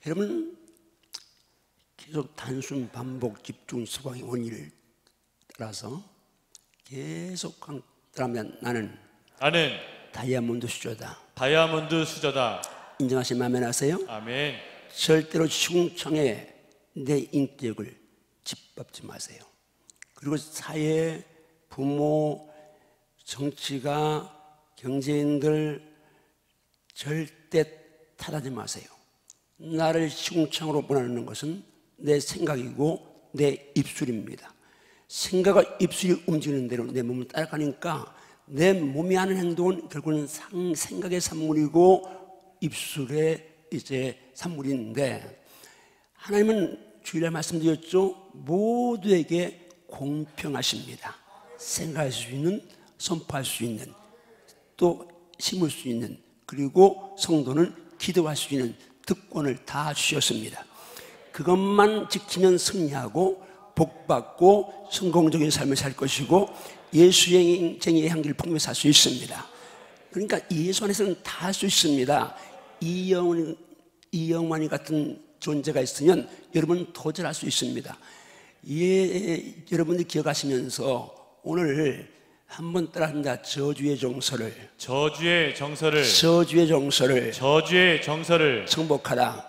여러분, 계속 단순 반복 집중 수강의 원리를 따라서 계속 따라하면 나는 다이아몬드 수저다. 다이아몬드 수저다. 인정하시면 아멘 하세요. 아멘. 절대로 시궁창에 내 인격을 짓밟지 마세요. 그리고 사회, 부모, 정치가, 경제인들 절대 탓하지 마세요. 나를 시궁창으로 보내는 것은 내 생각이고 내 입술입니다. 생각과 입술이 움직이는 대로 내 몸을 따라가니까 내 몸이 하는 행동은 결국은 생각의 산물이고 입술의 이제 산물인데, 하나님은 주일날 말씀드렸죠. 모두에게 공평하십니다. 생각할 수 있는, 선포할 수 있는, 또 심을 수 있는, 그리고 성도는 기도할 수 있는 특권을 다 주셨습니다. 그것만 지키면 승리하고 복받고 성공적인 삶을 살 것이고 예수쟁이의 향기를 풍부히 살 수 있습니다. 그러니까 예수 안에서는 다 할 수 있습니다. 이영만이 같은 존재가 있으면 여러분 도전할 수 있습니다. 여러분들이 기억하시면서 오늘 한번 따라합니다. 저주의 정서를 정복하라.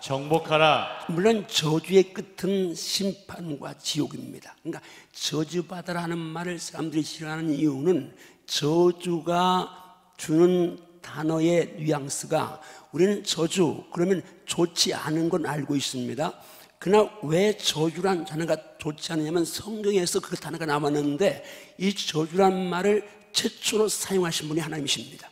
물론 저주의 끝은 심판과 지옥입니다. 그러니까 저주받아라 하는 말을 사람들이 싫어하는 이유는 저주가 주는 단어의 뉘앙스가, 우리는 저주 그러면 좋지 않은 건 알고 있습니다. 그러나 왜 저주란 단어가 좋지 않느냐면 성경에서 그 단어가 남았는데 이 저주란 말을 최초로 사용하신 분이 하나님이십니다.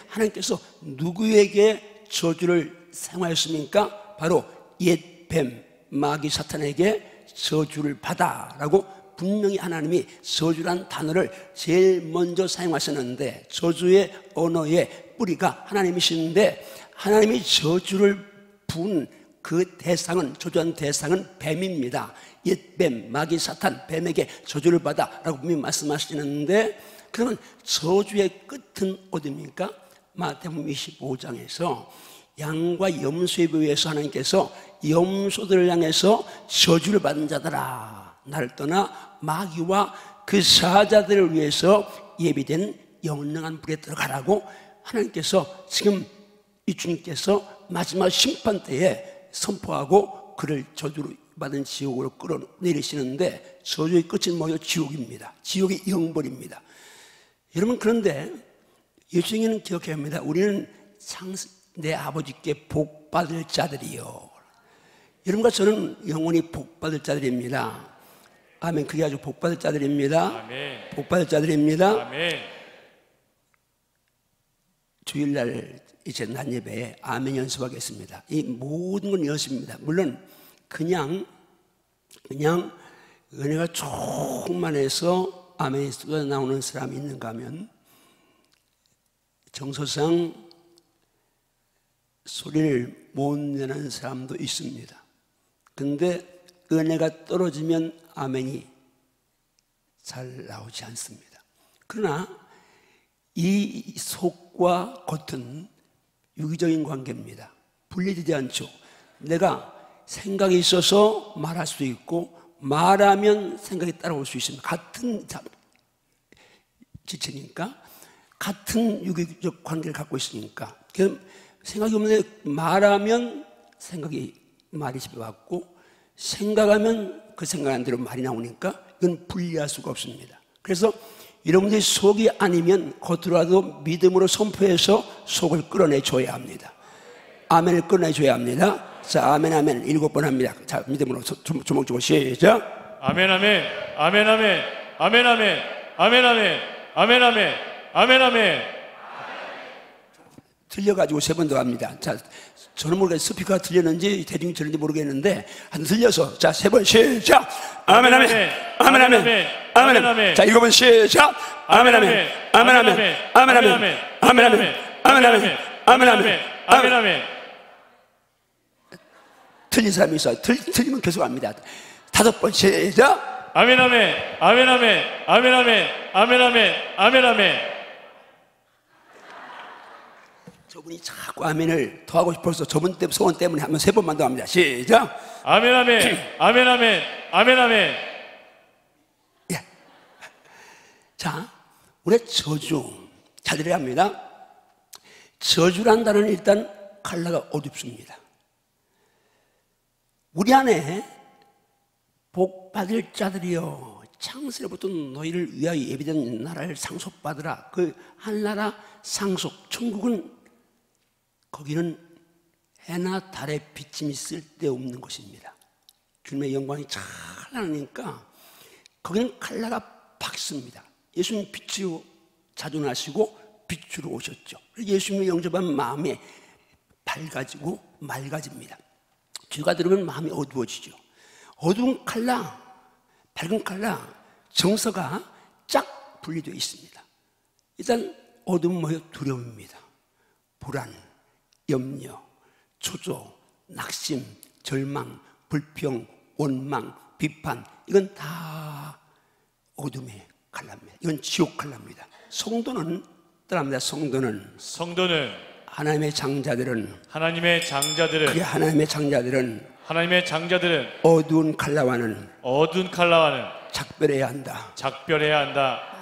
하나님께서 누구에게 저주를 사용하였습니까? 바로 옛뱀 마귀 사탄에게 저주를 받아라고 분명히 하나님이 저주란 단어를 제일 먼저 사용하셨는데, 저주의 언어의 뿌리가 하나님이신데 하나님이 저주를 부은 그 대상은, 저주한 대상은 뱀입니다. 옛뱀, 마귀, 사탄, 뱀에게 저주를 받아 라고 분명히 말씀하시는데, 그러면 저주의 끝은 어디입니까? 마태복음 25장에서 양과 염소에 비유해서 하나님께서 염소들을 향해서 저주를 받은 자들아, 나를 떠나 마귀와 그 사자들을 위해서 예비된 영원한 불에 들어가라고 하나님께서 지금 이 주님께서 마지막 심판 때에 선포하고 그를 저주로 받은 지옥으로 끌어내리시는데, 저주의 끝은 뭐예요? 지옥입니다. 지옥의 영벌입니다. 여러분, 그런데 예수님은 기억해야 합니다. 우리는 내 아버지께 복받을 자들이요. 여러분과 저는 영원히 복받을 자들입니다. 아멘. 그게 아주 복받을 자들입니다. 아멘. 복받을 자들입니다. 아멘. 주일날 이제 낮 예배에 아멘 연습하겠습니다. 이 모든 건 연습입니다. 물론 그냥 은혜가 충만해서 아멘이 쏟아 나오는 사람이 있는가 하면 정서상 소리를 못 내는 사람도 있습니다. 근데 은혜가 떨어지면 아멘이 잘 나오지 않습니다. 그러나 이 속과 겉은 유기적인 관계입니다. 분리되지 않죠. 내가 생각이 있어서 말할 수도 있고 말하면 생각이 따라올 수 있습니다. 같은 지체니까, 같은 유기적 관계를 갖고 있으니까. 생각이 없는데 말하면 말이 집어왔고, 생각하면 그 생각한 대로 말이 나오니까 이건 분리할 수가 없습니다. 그래서 여러분들이 속이 아니면 겉으로라도 믿음으로 선포해서 속을 끌어내줘야 합니다. 아멘을 끌어내줘야 합니다. 자, 아멘, 아멘 7번 합니다. 자, 믿음으로 주먹 주고 시작. 아멘, 아멘, 아멘, 아멘, 아멘, 아멘, 아멘, 아멘, 아멘, 아멘, 아멘, 아멘. 들려가지고 3번 더 합니다. 자, 저는 모르겠어요. 스피커가 들렸는지 대중이 들렸는지 모르겠는데 한 들려서, 자, 3번 시작. 아멘, 아멘, 아멘, 아멘, 아멘, 아멘. 자, 7번 시작. 아멘, 아멘, 아멘, 아멘, 아멘, 아멘, 아멘, 아멘, 아멘, 아멘, 아멘, 아멘, 아멘, 아멘. 틀린 사람이 있어요. 틀리면 계속 합니다. 5번 시작. 아멘, 아멘, 아멘, 아멘, 아멘, 아멘, 아멘, 아멘, 아멘, 아멘. 저분이 자꾸 아멘을 더 하고 싶어서 저분 때문에 소원 때문에 한번 3번만 더 합니다. 시작. 아멘 아멘 아멘 아멘 아멘 아멘. 예. 자, 우리 저주 잘 들어야 합니다. 저주란 단어는 일단 칼라가 어둡습니다. 우리 안에 복 받을 자들이여 창세로부터 너희를 위하여 예비된 나라를 상속받으라. 그 한나라 상속 천국은 거기는 해나 달의 비침이 쓸데없는 것입니다. 주님의 영광이 찬란하니까 거기는 칼라가 밝습니다. 예수님 빛이요 자주 나시고 빛으로 오셨죠. 예수님을 영접한 마음이 밝아지고 맑아집니다. 주가 들으면 마음이 어두워지죠. 어두운 칼라, 밝은 칼라, 정서가 쫙 분리되어 있습니다. 일단 어두운 뭐예요? 두려움입니다. 불안, 염려, 초조, 낙심, 절망, 불평, 원망, 비판, 이건 다 어둠의 칼라입니다. 이건 지옥 칼라입니다. 성도는 떠납니다. 성도는 하나님의 장자들은 그게 하나님의 장자들은 어두운 칼라와는 작별해야 한다.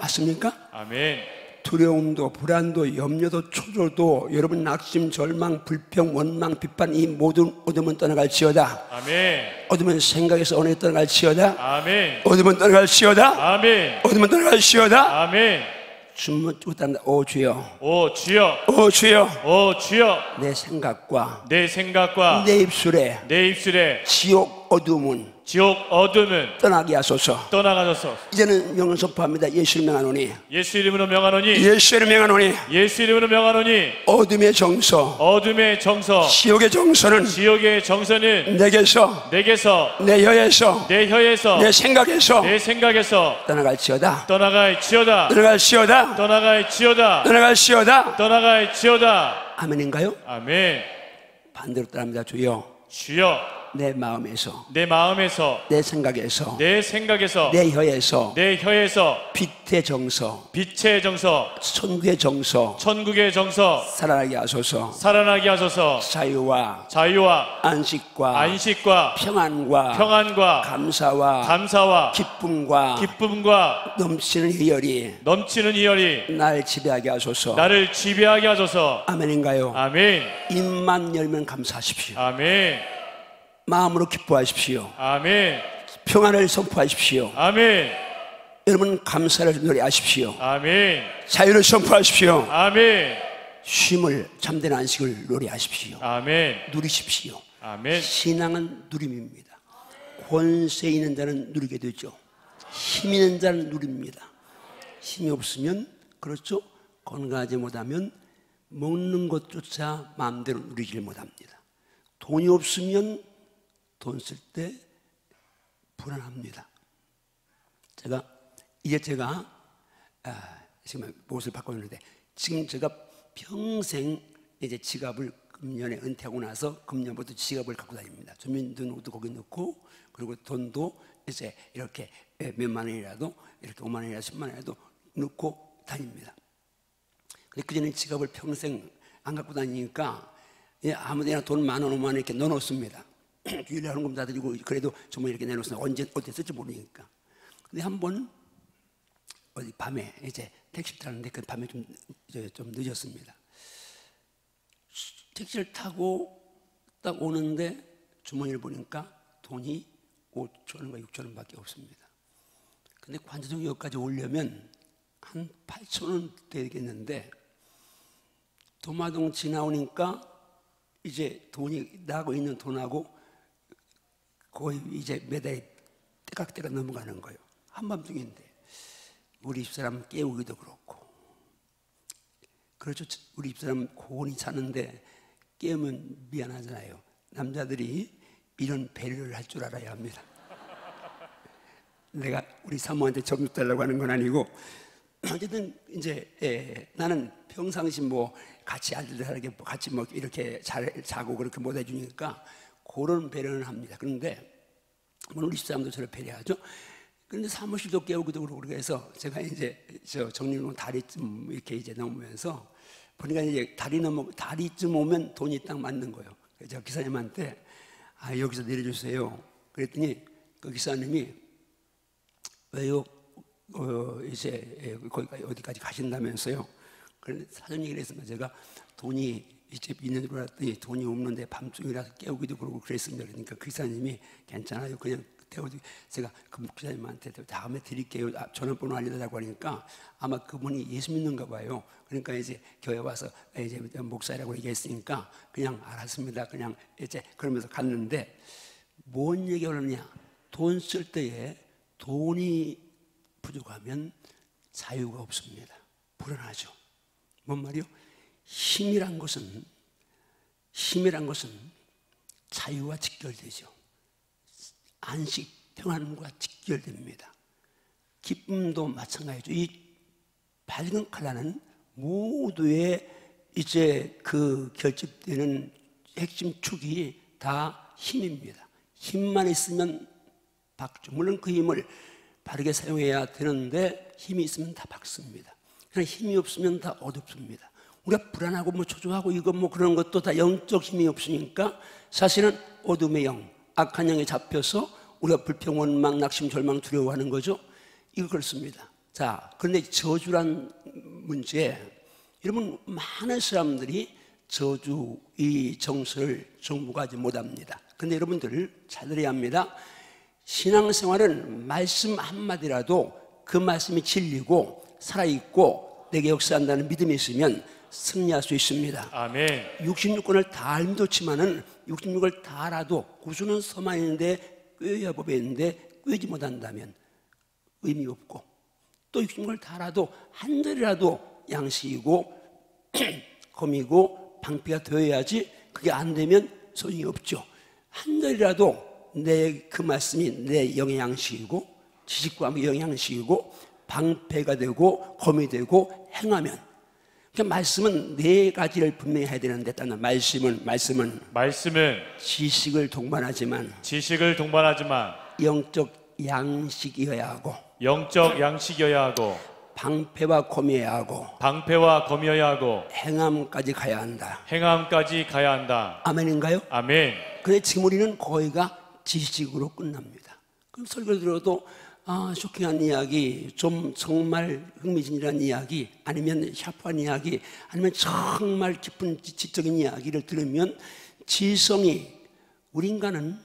맞습니까? 아멘. 두려움도 불안도 염려도 초조도 여러분 낙심 절망 불평 원망 비판 이 모든 어둠은 떠나갈지어다. 아멘. 어둠은 생각에서 언어에 떠나갈지어다. 아멘. 어둠은 떠나갈지어다. 아멘. 어둠은 떠나갈지어다. 아멘. 주문 쫓단다. 오 주여, 오 주여, 오 주여, 오 주여. 내 생각과 내 입술에 지옥 어둠은 떠나게 하소서. 이제는 명을 선포합니다. 예수 이름으로 명하노니 어둠의 정서 지옥의 정서는 내게서 내 혀에서 내 생각에서 떠나갈지어다. 아멘인가요? 아멘. 반대로 따라합니다. 주여 내 마음에서 내 생각에서 내 혀에서 빛의 정서 천국의 정서 살아나게 하소서. 자유와 안식과 평안과 감사와 기쁨과 넘치는 희열이 나를 지배하게 하소서. 아멘인가요? 아멘. 입만 열면 감사하십시오. 아멘. 마음으로 기뻐하십시오. 아멘. 평안을 선포하십시오. 아멘. 여러분 감사를 노래하십시오. 아멘. 자유를 선포하십시오. 아멘. 쉼을 잠든 안식을 노래하십시오. 아멘. 누리십시오. 아멘. 신앙은 누림입니다. 권세 있는 자는 누리게 되죠. 힘 있는 자는 누립니다. 힘이 없으면 그렇죠. 건강하지 못하면 먹는 것조차 마음대로 누리질 못합니다. 돈이 없으면 돈 쓸 때 불안합니다. 제가 지금 옷을 바꿨는데 지금 제가 평생 이제 지갑을 금년에 은퇴하고 나서 금년부터 지갑을 갖고 다닙니다. 주민등록도 거기 넣고 그리고 돈도 이제 이렇게 몇만 원이라도 이렇게 5만 원이라도 10만 원이라도 넣고 다닙니다. 근데 그전에 지갑을 평생 안 갖고 다니니까 아무데나 돈 10,000원, 50,000원 이렇게 넣어놓습니다. 주일에 헌금 다 드리고 그래도 정말 이렇게 내놓습니다. 어디 쓸지 모르니까. 근데 한번 어디 밤에 이제 택시를 타는데 그 밤에 좀 늦었습니다. 택시를 타고 딱 오는데 주머니를 보니까 돈이 5,000원과 6,000원밖에 없습니다. 근데 관제동역까지 오려면 한 8,000원 되겠는데 도마동 지나오니까 이제 돈이 나고 있는 돈하고 거의 이제 매달이 떼깍떼깍 넘어가는 거예요. 한밤중인데 우리 집사람 깨우기도 그렇고 그렇죠. 우리 집사람 고온이 자는데 깨우면 미안하잖아요. 남자들이 이런 배려를 할 줄 알아야 합니다. 내가 우리 사모한테 점수 달라고 하는 건 아니고 어쨌든 이제 나는 평상시 뭐 같이 아들들에게 같이 뭐 이렇게 잘 자고 그렇게 못 해주니까 그런 배려는 합니다. 그런데 우리 집사람도 저를 배려하죠. 그런데 사무실도 깨우기도 그러고 그래서 제가 이제 저 정리놓은 다리쯤 이렇게 이제 넘으면서 그러니까 이제 다리쯤 오면 돈이 딱 맞는 거예요. 그래서 제가 기사님한테 여기서 내려주세요. 그랬더니 그 기사님이 왜요? 이제 거기까지 어디까지 가신다면서요? 그런데 사전 얘기를 했습니다. 제가 돈이 이제 있는 줄 알았더니 돈이 없는데 밤중이라서 깨우기도 그러고 그랬습니다. 그러니까 그 기사님이 괜찮아요. 그냥 태워도 제가 그 목사님한테 다음에 드릴게요. 전화번호 알려달라고 하니까 아마 그분이 예수 믿는가 봐요. 그러니까 이제 교회 와서 이제 목사라고 얘기했으니까 그냥 알았습니다. 그냥 이제 그러면서 갔는데 뭔 얘기를 하느냐? 돈 쓸 때에 돈이 부족하면 자유가 없습니다. 불안하죠. 뭔 말이요? 힘이란 것은 자유와 직결되죠. 안식, 평안과 직결됩니다. 기쁨도 마찬가지죠. 이 밝은 칼라는 모두의 이제 그 결집되는 핵심 축이 다 힘입니다. 힘만 있으면 박죠. 물론 그 힘을 바르게 사용해야 되는데 힘이 있으면 다 박습니다. 그냥 힘이 없으면 다 어둡습니다. 우리가 불안하고 뭐 초조하고 이거 뭐 그런 것도 다 영적 힘이 없으니까 사실은 어둠의 영, 악한 영에 잡혀서 우리가 불평, 원망, 낙심, 절망, 두려워하는 거죠. 이거 그렇습니다. 자, 그런데 저주란 문제, 여러분 많은 사람들이 저주 이 정서를 정복하지 못합니다. 그런데 여러분들 잘 들어야 합니다. 신앙생활은 말씀 한마디라도 그 말씀이 진리고 살아있고 내게 역사한다는 믿음이 있으면 승리할 수 있습니다. 아멘. 66권을 다 알면 좋지만은 66을 다 알아도 구주는 서만 있는데 꿰어야 법에 있는데 꿰지 못한다면 의미 없고, 또 66을 다 알아도 한 절이라도 양식이고 검이고 방패가 되어야지, 그게 안 되면 소용이 없죠. 한 절이라도 내 그 말씀이 내 영의 양식이고 지식과 함께 영양식이고 방패가 되고 검이 되고 행하면, 그러니까 말씀은 네 가지를 분명히 해야 되는데, 일단 말씀은 지식을 동반하지만 영적 양식이어야 하고 방패와 검이어야 하고 행함까지 가야 한다. 아멘인가요? 아멘. 근데 지금 우리는 거의가 지식으로 끝납니다. 그럼 설교 들어도 쇼킹한 이야기, 좀 정말 흥미진진한 이야기, 아니면 샤프한 이야기, 아니면 정말 깊은 지적인 이야기를 들으면 우리 인간은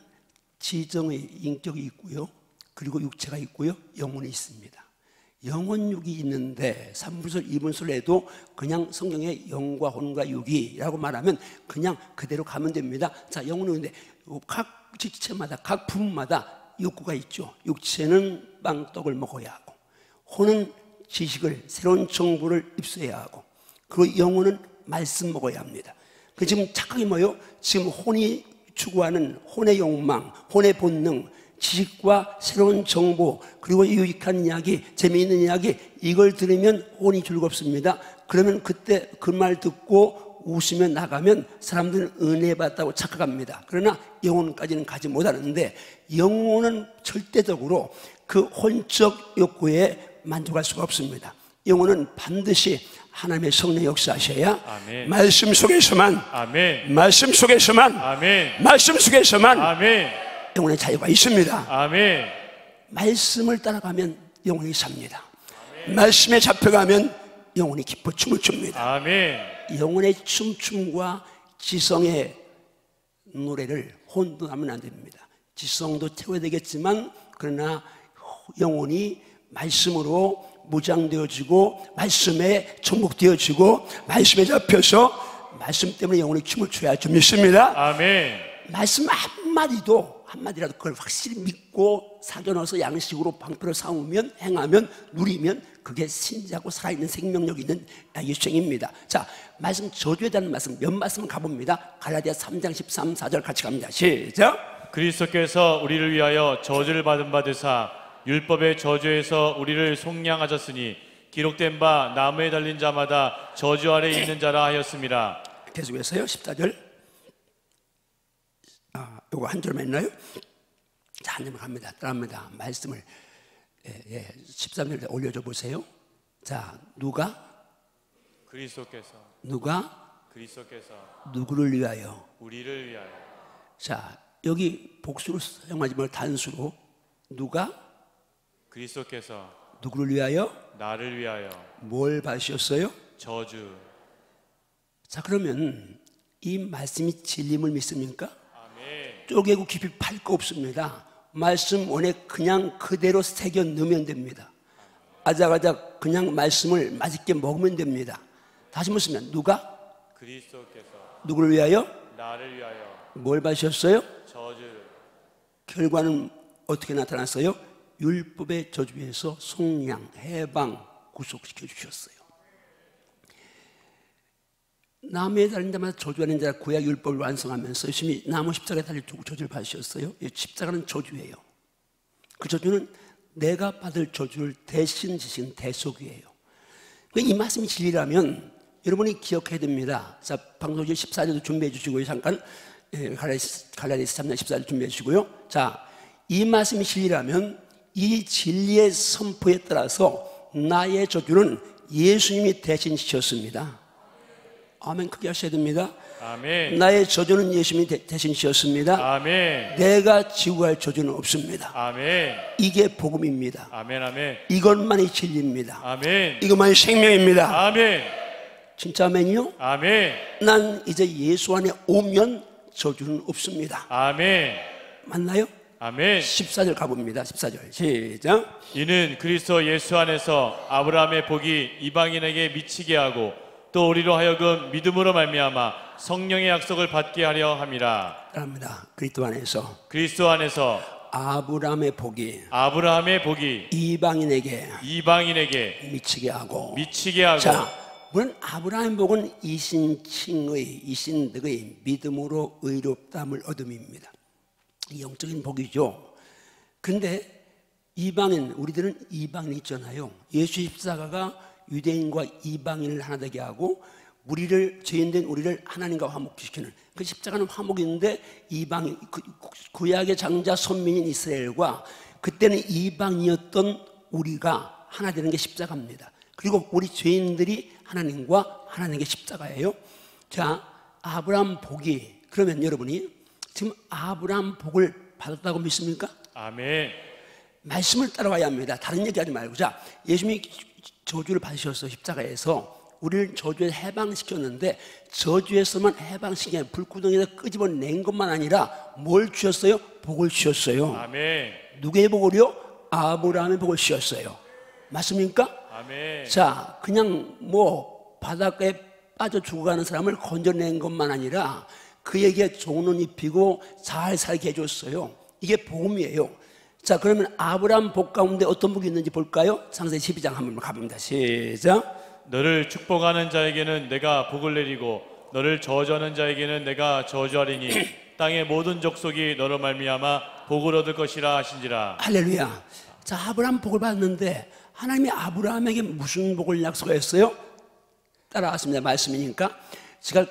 지성의 인격이 있고요, 그리고 육체가 있고요, 영혼이 있습니다. 영혼육이 있는데 3분술, 2분술에도 그냥 성경에 영과 혼과 육이라고 말하면 그냥 그대로 가면 됩니다. 자, 영혼이 있는데 각 지체마다, 각 부분마다 욕구가 있죠. 육체는 빵떡을 먹어야 하고, 혼은 지식을, 새로운 정보를 입수해야 하고, 그리고 영혼은 말씀 먹어야 합니다. 지금 착각이 뭐예요? 지금 혼이 추구하는 혼의 욕망, 혼의 본능, 지식과 새로운 정보, 그리고 유익한 이야기, 재미있는 이야기, 이걸 들으면 혼이 즐겁습니다. 그러면 그때 그 말 듣고 웃으며 나가면 사람들은 은혜 받았다고 착각합니다. 그러나 영혼까지는 가지 못하는데, 영혼은 절대적으로 그 혼적 욕구에 만족할 수가 없습니다. 영혼은 반드시 하나님의 성령 역사하셔야 아멘. 말씀 속에서만 영혼의 자유가 있습니다. 아멘. 말씀을 따라가면 영혼이 삽니다. 아멘. 말씀에 잡혀가면 영혼이 기뻐 춤을 춥니다. 아멘. 영혼의 춤춤과 지성의 노래를 혼도 하면 안 됩니다. 지성도 채워야 되겠지만, 그러나 영혼이 말씀으로 무장되어지고 말씀에 정복되어지고 말씀에 잡혀서 말씀 때문에 영혼이 춤을 춰야 좀 믿습니다. 아멘. 말씀 한마디라도 그걸 확실히 믿고 사겨넣어서 양식으로 방패로 삼으면, 행하면, 누리면 그게 신자고 살아있는 생명력 있는 예수생입니다. 자, 말씀, 저주에 대한 말씀 몇 말씀 가봅니다. 갈라디아 3장 13, 14절 같이 갑니다. 시작. 그리스도께서 우리를 위하여 저주를 받은 바 되사 율법의 저주에서 우리를 속량하셨으니 기록된 바 나무에 달린 자마다 저주 아래 있는 자라 하였습니다. 계속해서요. 14절. 요거 한 줄만 있나요? 자, 한 줄만 갑니다. 따라합니다. 말씀을 13절 올려줘 보세요. 자, 누가? 그리스도께서 누가? 그리스도께서 누구를 위하여? 우리를 위하여. 자, 여기 복수로 사용하지 말고 단수로 누가? 그리스도께서 누구를 위하여? 나를 위하여 뭘 받으셨어요? 저주. 자, 그러면 이 말씀이 진림을 믿습니까? 아멘. 쪼개고 깊이 팔 거 없습니다. 말씀 원에 그냥 그대로 새겨 넣으면 됩니다. 아작아작 그냥 말씀을 맛있게 먹으면 됩니다. 다시 묻으면 누가? 그리스도께서 누구를 위하여? 나를 위하여 뭘 받으셨어요? 저주를. 결과는 어떻게 나타났어요? 율법의 저주에서 속량, 해방, 구속시켜 주셨어요. 나무에 달린 자마다 저주하는 자 구약 율법을 완성하면서 열심히 나무 십자가에 달려 저주를 받으셨어요. 이 십자가는 저주예요. 그 저주는 내가 받을 저주를 대신 지신 대속이에요. 이 말씀이 진리라면 여러분이 기억해야 됩니다. 자, 방송지 14절도 준비해 주시고요. 잠깐 갈라디아서 3장 14절 준비해 주시고요. 자, 이 말씀이 진리라면 이 진리의 선포에 따라서 나의 저주는 예수님이 대신 지셨습니다. 아멘. 크게 하셔야 됩니다. 아멘. 나의 저주는 예수님이 대신 지었습니다. 아멘. 내가 지고 할 저주는 없습니다. 아멘. 이게 복음입니다. 아멘. 아멘. 이것만이 진리입니다. 아멘. 이것만이 생명입니다. 아멘. 진짜 아멘이요? 아멘. 난 이제 예수 안에 오면 저주는 없습니다. 아멘. 맞나요? 아멘. 14절 가봅니다. 14절 시작. 이는 그리스도 예수 안에서 아브라함의 복이 이방인에게 미치게 하고 또 우리로 하여금 믿음으로 말미암아 성령의 약속을 받게 하려 함이라. 합니다. 그리스도 안에서 그리스도 안에서 아브라함의 복이 이방인에게 미치게 하고 자, 물론 아브라함의 복은 이신칭의 이신득의 믿음으로 의롭다함을 얻음입니다. 영적인 복이죠. 그런데 이방인, 우리들은 이방인 있잖아요. 예수 십자가가 유대인과 이방인을 하나 되게 하고 우리를 죄인된 우리를 하나님과 화목시키는 그 십자가는 화목인데 이방인 구약의 장자 선민인 이스라엘과 그때는 이방이었던 우리가 하나 되는 게 십자가입니다. 그리고 우리 죄인들이 하나님과 하나님의 십자가예요. 자, 아브라함 복이 그러면 여러분이 지금 아브라함 복을 받았다고 믿습니까? 아멘. 말씀을 따라와야 합니다. 다른 얘기하지 말고. 자, 예수님이 저주를 받으셔서 십자가에서 우리를 저주에서 해방시켰는데 저주에서만 해방시킨 게 불구덩이에서 끄집어낸 것만 아니라 뭘 주셨어요? 복을 주셨어요. 아멘. 누구의 복을요? 아브라함의 복을 주셨어요. 맞습니까? 아멘. 자, 그냥 뭐 바닷가에 빠져 죽어가는 사람을 건져낸 것만 아니라 그에게 좋은 옷 입히고 잘 살게 해줬어요. 이게 복음이에요. 자, 그러면 아브라함 복 가운데 어떤 복이 있는지 볼까요? 창세기 12장 한번 가봅니다. 시작. 너를 축복하는 자에게는 내가 복을 내리고 너를 저주하는 자에게는 내가 저주하리니 땅의 모든 족속이 너로 말미암아 복을 얻을 것이라 하신지라. 할렐루야. 자, 아브라함 복을 받는데 하나님이 아브라함에게 무슨 복을 약속했어요? 따라왔습니다. 말씀이니까. 제가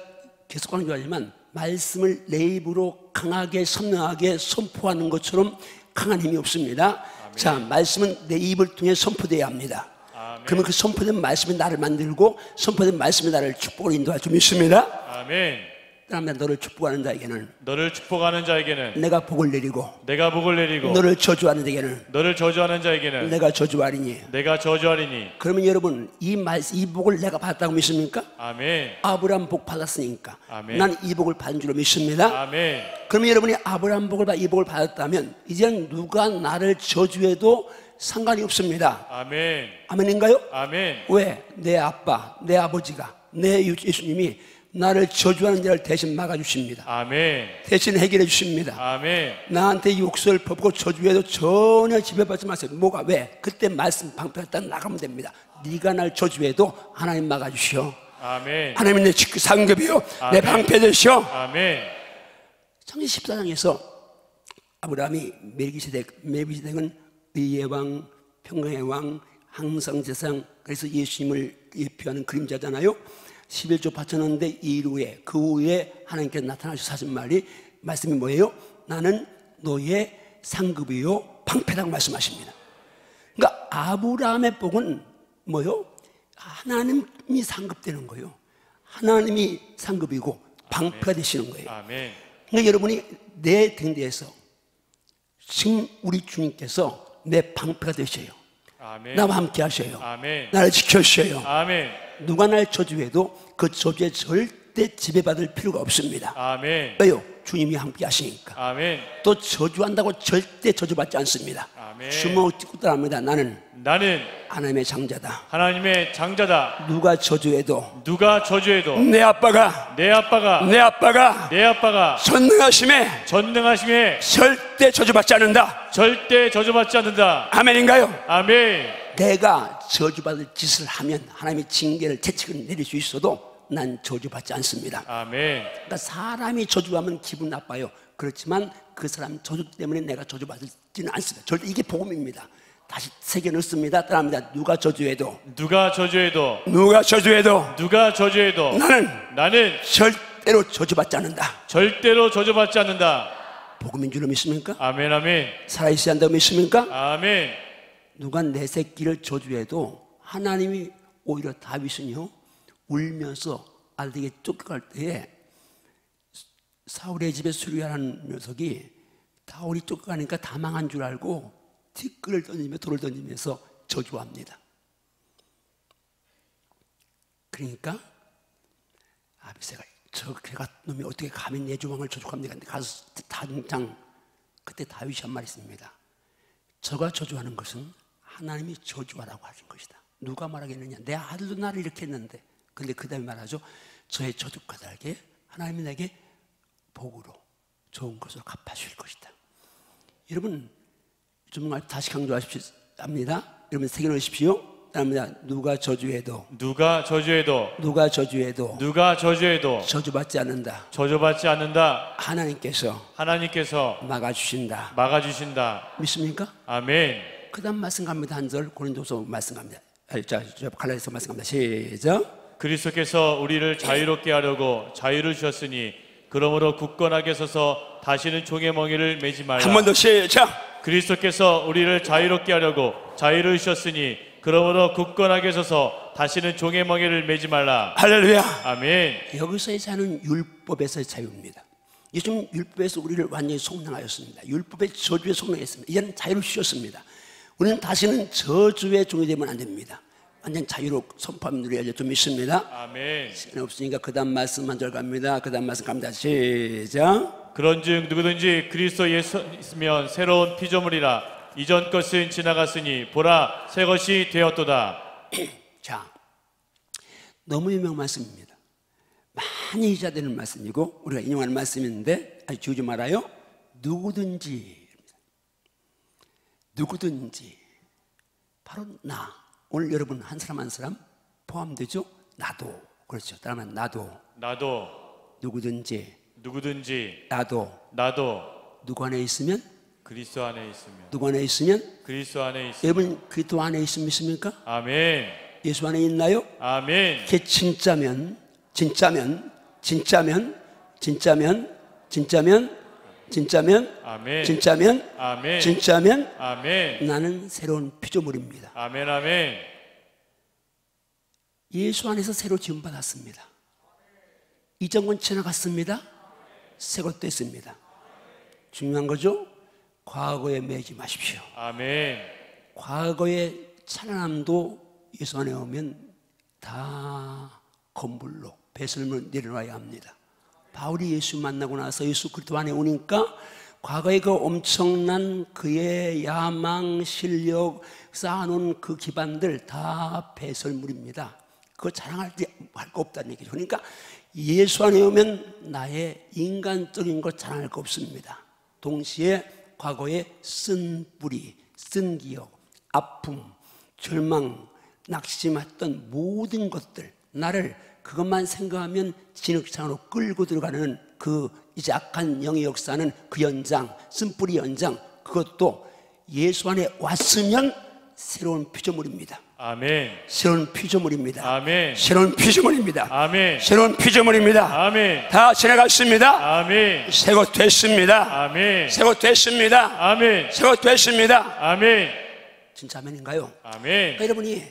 계속 하는 줄 알지만 말씀을 내 입으로 강하게 선명하게 선포하는 것처럼 강한 힘이 없습니다. 아멘. 자, 말씀은 내 입을 통해 선포되어야 합니다. 아멘. 그러면 그 선포된 말씀이 나를 만들고 선포된 말씀이 나를 축복으로 인도할 줄 믿습니다. 아멘. 그다음에 너를 축복하는 자에게는 내가 복을 내리고 너를 저주하는 자에게는 내가 저주하리니. 그러면 여러분 이 복을 내가 받았다고 믿습니까? 아멘. 아브라함 복 받았으니까 아멘. 난 이 복을 받은 줄로 믿습니다. 아멘. 그러면 여러분이 아브라함 이 복을 받았다면 이제는 누가 나를 저주해도 상관이 없습니다. 아멘. 아멘인가요? 아멘. 왜? 내 아빠, 내 아버지가, 내 예수님이 나를 저주하는 자를 대신 막아주십니다. 아멘. 대신 해결해 주십니다. 아멘. 나한테 욕설 퍼붓고 저주해도 전혀 지배받지 마세요. 뭐가? 왜? 그때 말씀 방패가 딱 나가면 됩니다. 네가 날 저주해도 하나님 막아주시오. 아멘. 하나님 내 상급이요, 내 방패 되시오. 아멘. 창세기 14장에서 아브라함이 멜기세덱은 의의 왕, 평강의 왕, 항상 제상, 그래서 예수님을 예표하는 그림자잖아요. 11조 바쳤는데 그 후에 하나님께서 나타나셔서 하신 말씀이 뭐예요? 나는 너의 상급이요 방패라고 말씀하십니다. 그러니까 아브라함의 복은 뭐요? 하나님이 상급되는 거예요. 하나님이 상급이고 방패가 되시는 거예요. 아멘. 그러니까 여러분이 내 등대에서 지금 우리 주님께서 내 방패가 되셔요. 아멘. 나와 함께 하셔요. 아멘. 나를 지켜주셔요. 아멘. 누가 날 저주해도 그 저주에 절대 지배받을 필요가 없습니다. 아멘. 왜요? 주님이 함께 하시니까. 아멘. 또 저주한다고 절대 저주받지 않습니다. 아멘. 주먹 찍고 따라합니다. 나는 나는 하나님의 장자다. 하나님의 장자다. 누가 저주해도 누가 저주해도 내 아빠가 내 아빠가 전능하심에 절대 저주받지 않는다. 절대 저주받지 않는다. 아멘인가요? 아멘. 내가 저주받을 짓을 하면 하나님의 징계를 재책을 내릴 수 있어도 난 저주받지 않습니다. 아멘. 그러니까 사람이 저주하면 기분 나빠요. 그렇지만 그 사람 저주 때문에 내가 저주받지는 않습니다. 절대 이게 복음입니다. 다시 새겨 넣습니다. 따라합니다. 누가 저주해도 나는 절대로 저주받지 않는다. 복음인 줄로 믿습니까? 아멘. 아멘. 살아있어야 한다고 믿습니까? 아멘. 누가 내 새끼를 저주해도 하나님이 오히려 다윗은요 울면서 아들에게 쫓겨갈 때에 사울의 집에 수리하는 녀석이 다윗이 쫓겨가니까 다 망한 줄 알고 티끌을 던지며 돌을 던지면서 저주합니다. 그러니까 아비새가 저 개같은 놈이 어떻게 감히 내 조왕을 저주합니까? 근데 가서 당장 그때 다윗이 한 말이 있습니다. 저가 저주하는 것은 하나님이 저주하라고 하신 것이다. 누가 말하겠느냐? 내 아들도 나를 이렇게 했는데. 근데 그 다음에 말하죠. 저의 저주 까닭에 하나님이 내게 복으로 좋은 것으로 갚아주실 것이다. 여러분 정말 다시 강조하십시오. 합니다. 여러분 새겨 놓으십시오. 합니다. 누가 저주해도 저주받지 않는다. 하나님께서 막아주신다. 믿습니까? 아멘. 그 다음 말씀 갑니다. 한 절 고린도서 말씀 갑니다. 자, 갈라디아서 말씀 갑니다. 시작. 그리스도께서 우리를 자유롭게 하려고 자유를 주셨으니 그러므로 굳건하게 서서 다시는 종의 멍에를 매지 말라. 한 번 더 시작. 그리스도께서 우리를 자유롭게 하려고 자유를 주셨으니 그러므로 굳건하게 서서 다시는 종의 멍에를 매지 말라. 할렐루야. 아멘. 여기서의 자유는 율법에서의 자유입니다. 요즘 율법에서 우리를 완전히 속량하였습니다. 율법의 저주에 속량했습니다. 이제는 자유를 주셨습니다. 우리는 다시는 저주의 종이 되면 안 됩니다. 완전 자유로 선포하면 누려야죠. 좀 믿습니다. 아멘. 시간이 없으니까 그 다음 말씀 한 절 갑니다. 그 다음 말씀 갑니다. 시작. 그런즉 누구든지 그리스도 예수 있으면 새로운 피조물이라. 이전 것은 지나갔으니 보라 새 것이 되었도다. 자, 너무 유명한 말씀입니다. 많이 이자되는 말씀이고 우리가 인용하는 말씀인데 아주 지우지 말아요. 누구든지 바로 나. 오늘 여러분 한 사람 한 사람 포함되죠? 나도. 그렇죠. 따라하면 나도 누구든지 나도 누구 안에 있으면 그리스도 안에 있으면 누구 안에 있으면 그리스도 안에 있으면 여러분 그리스도 안에 있으면 믿습니까? 아멘. 예수 안에 있나요? 아멘. 그게 진짜면 아멘. 진짜면 아멘. 나는 새로운 피조물입니다. 아멘. 아멘. 예수 안에서 새로 지음받았습니다. 이전 건 지나갔습니다. 새 것 됐습니다. 중요한 거죠. 과거에 매지 마십시오. 아멘. 과거의 찬란함도 예수 안에 오면 다 건물로 배설물 내려놔야 합니다. 바울이 예수 만나고 나서 예수 그리스도 안에 오니까 과거의 그 엄청난 그의 야망, 실력, 쌓아놓은 그 기반들 다 배설물입니다. 그거 자랑할 거 없다는 얘기죠. 그러니까 예수 안에 오면 나의 인간적인 걸 자랑할 거 없습니다. 동시에 과거에 쓴 뿌리, 쓴 기억, 아픔, 절망, 낙심했던 모든 것들 나를 그것만 생각하면 진흙탕으로 끌고 들어가는 그 이제 악한 영의 역사는 그 연장, 쓴뿌리 연장 그것도 예수 안에 왔으면 새로운 피조물입니다. 아멘. 새로운 피조물입니다. 아멘. 새로운 피조물입니다. 아멘. 새로운 피조물입니다. 아멘. 다 지나갔습니다. 아멘. 새것 됐습니다. 아멘. 새것 됐습니다. 아멘. 새것 됐습니다. 아멘. 진짜 아멘인가요? 아멘. 그러니까 여러분이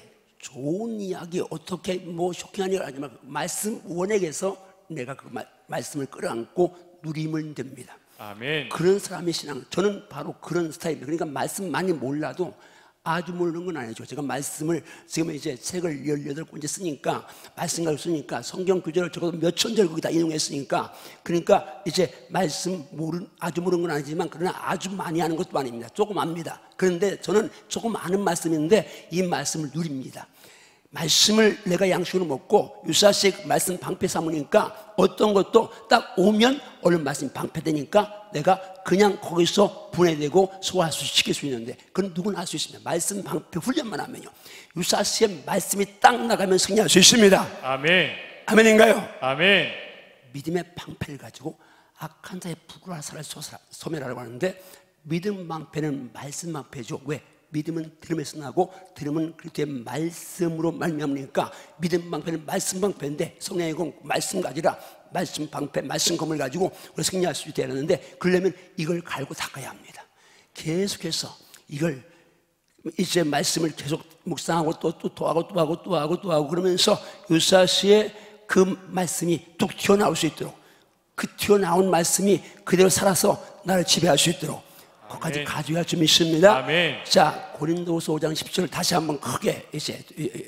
좋은 이야기, 어떻게 뭐 쇼킹한 이야기를 하지만 말씀 원액에서 내가 그 말씀을 끌어안고 누리면 됩니다. 아멘. 그런 사람의 신앙, 저는 바로 그런 스타일입니다. 그러니까 말씀 많이 몰라도 아주 모르는 건 아니죠. 제가 말씀을 지금 이제 책을 18권째 쓰니까 말씀을 쓰니까 성경 구절을 적어도 몇 천 절 거기다 인용했으니까, 그러니까 이제 말씀 아주 모르는 건 아니지만 그러나 아주 많이 아는 것도 아닙니다. 조금 압니다. 그런데 저는 조금 아는 말씀인데 이 말씀을 누립니다. 말씀을 내가 양식으로 먹고 유사식 말씀 방패 삼으니까 어떤 것도 딱 오면 얼른 말씀 방패되니까 내가 그냥 거기서 분해되고 소화시킬 수 있는데, 그건 누구나 할 수 있습니다. 말씀 방패 훈련만 하면요, 유사시의 말씀이 딱 나가면 승리할 수 있습니다. 아멘. 아멘인가요? 아멘. 믿음의 방패를 가지고 악한 자의 부끄러운 살을 소멸하라고 하는데, 믿음 방패는 말씀 방패죠. 왜? 믿음은 들음에서 나고 들음은 그리스도의 말씀으로 말미암으니까 믿음 방패는 말씀 방패인데, 성령의 공 말씀 가지라, 말씀 방패, 말씀 검을 가지고 우리가 승리할 수 있게 되는데, 그러려면 이걸 갈고 닦아야 합니다. 계속해서 이걸 이제 말씀을 계속 묵상하고 또 하고 그러면서 유사시에 그 말씀이 뚝 튀어나올 수 있도록, 그 튀어나온 말씀이 그대로 살아서 나를 지배할 수 있도록 거기까지 가져야 할 줄 믿습니다. 아멘. 자, 고린도후서 5장 10절 다시 한번 크게 이제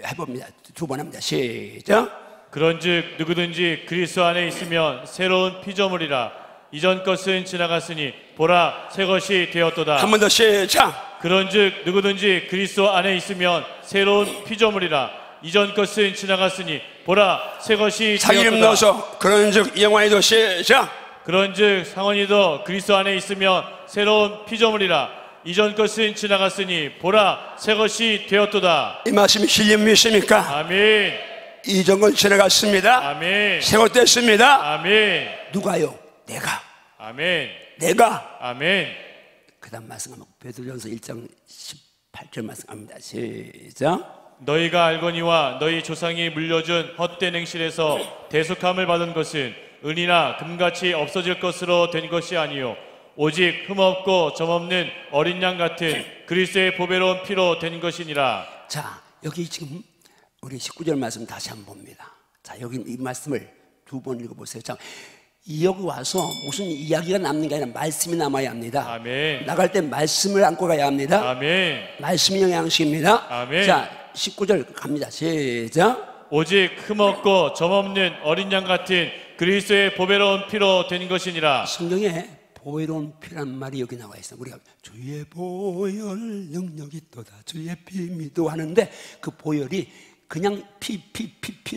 해봅니다. 두 번 합니다. 시작. 그런즉 누구든지 그리스도 안에 있으면 새로운 피조물이라. 이전 것은 지나갔으니 보라 새 것이 되었도다. 한 번 더 시작. 그런즉 누구든지 그리스도 안에 있으면 새로운 피조물이라. 이전 것은 지나갔으니 보라 새 것이 자기 이름 되었도다. 넣어서 그런즉 영광이도 시작. 그런즉 상원이도 그리스도 안에 있으면 새로운 피조물이라. 이전 것은 지나갔으니 보라 새 것이 되었도다. 이 말씀이 실력 믿습니까? 아멘. 이전 건 지나갔습니다. 아멘. 새 것 됐습니다. 아멘. 누가요? 내가. 아멘. 내가. 아멘. 그 다음 말씀하면 베드로전서 1장 18절 말씀합니다. 시작. 너희가 알거니와 너희 조상이 물려준 헛된 행실에서 대속함을 받은 것은 은이나 금같이 없어질 것으로 된 것이 아니요 오직 흠없고 점없는 어린 양 같은 그리스도의 보배로운 피로 된 것이니라. 자, 여기 지금 우리 19절 말씀 다시 한번 봅니다. 자, 여기 이 말씀을 두 번 읽어보세요. 자, 여기 와서 무슨 이야기가 남는 게 아니라 말씀이 남아야 합니다. 아멘. 나갈 때 말씀을 안고 가야 합니다. 아멘. 말씀이 영양식입니다. 아멘. 자, 19절 갑니다. 시작. 오직 흠없고 점없는 어린 양 같은 그리스도의 보배로운 피로 된 것이니라. 성경에 보혈은 피란 말이 여기 나와 있어요. 우리가 주의 보혈 능력이 있도다, 주의 피 믿어 하는데 그 보혈이 그냥 피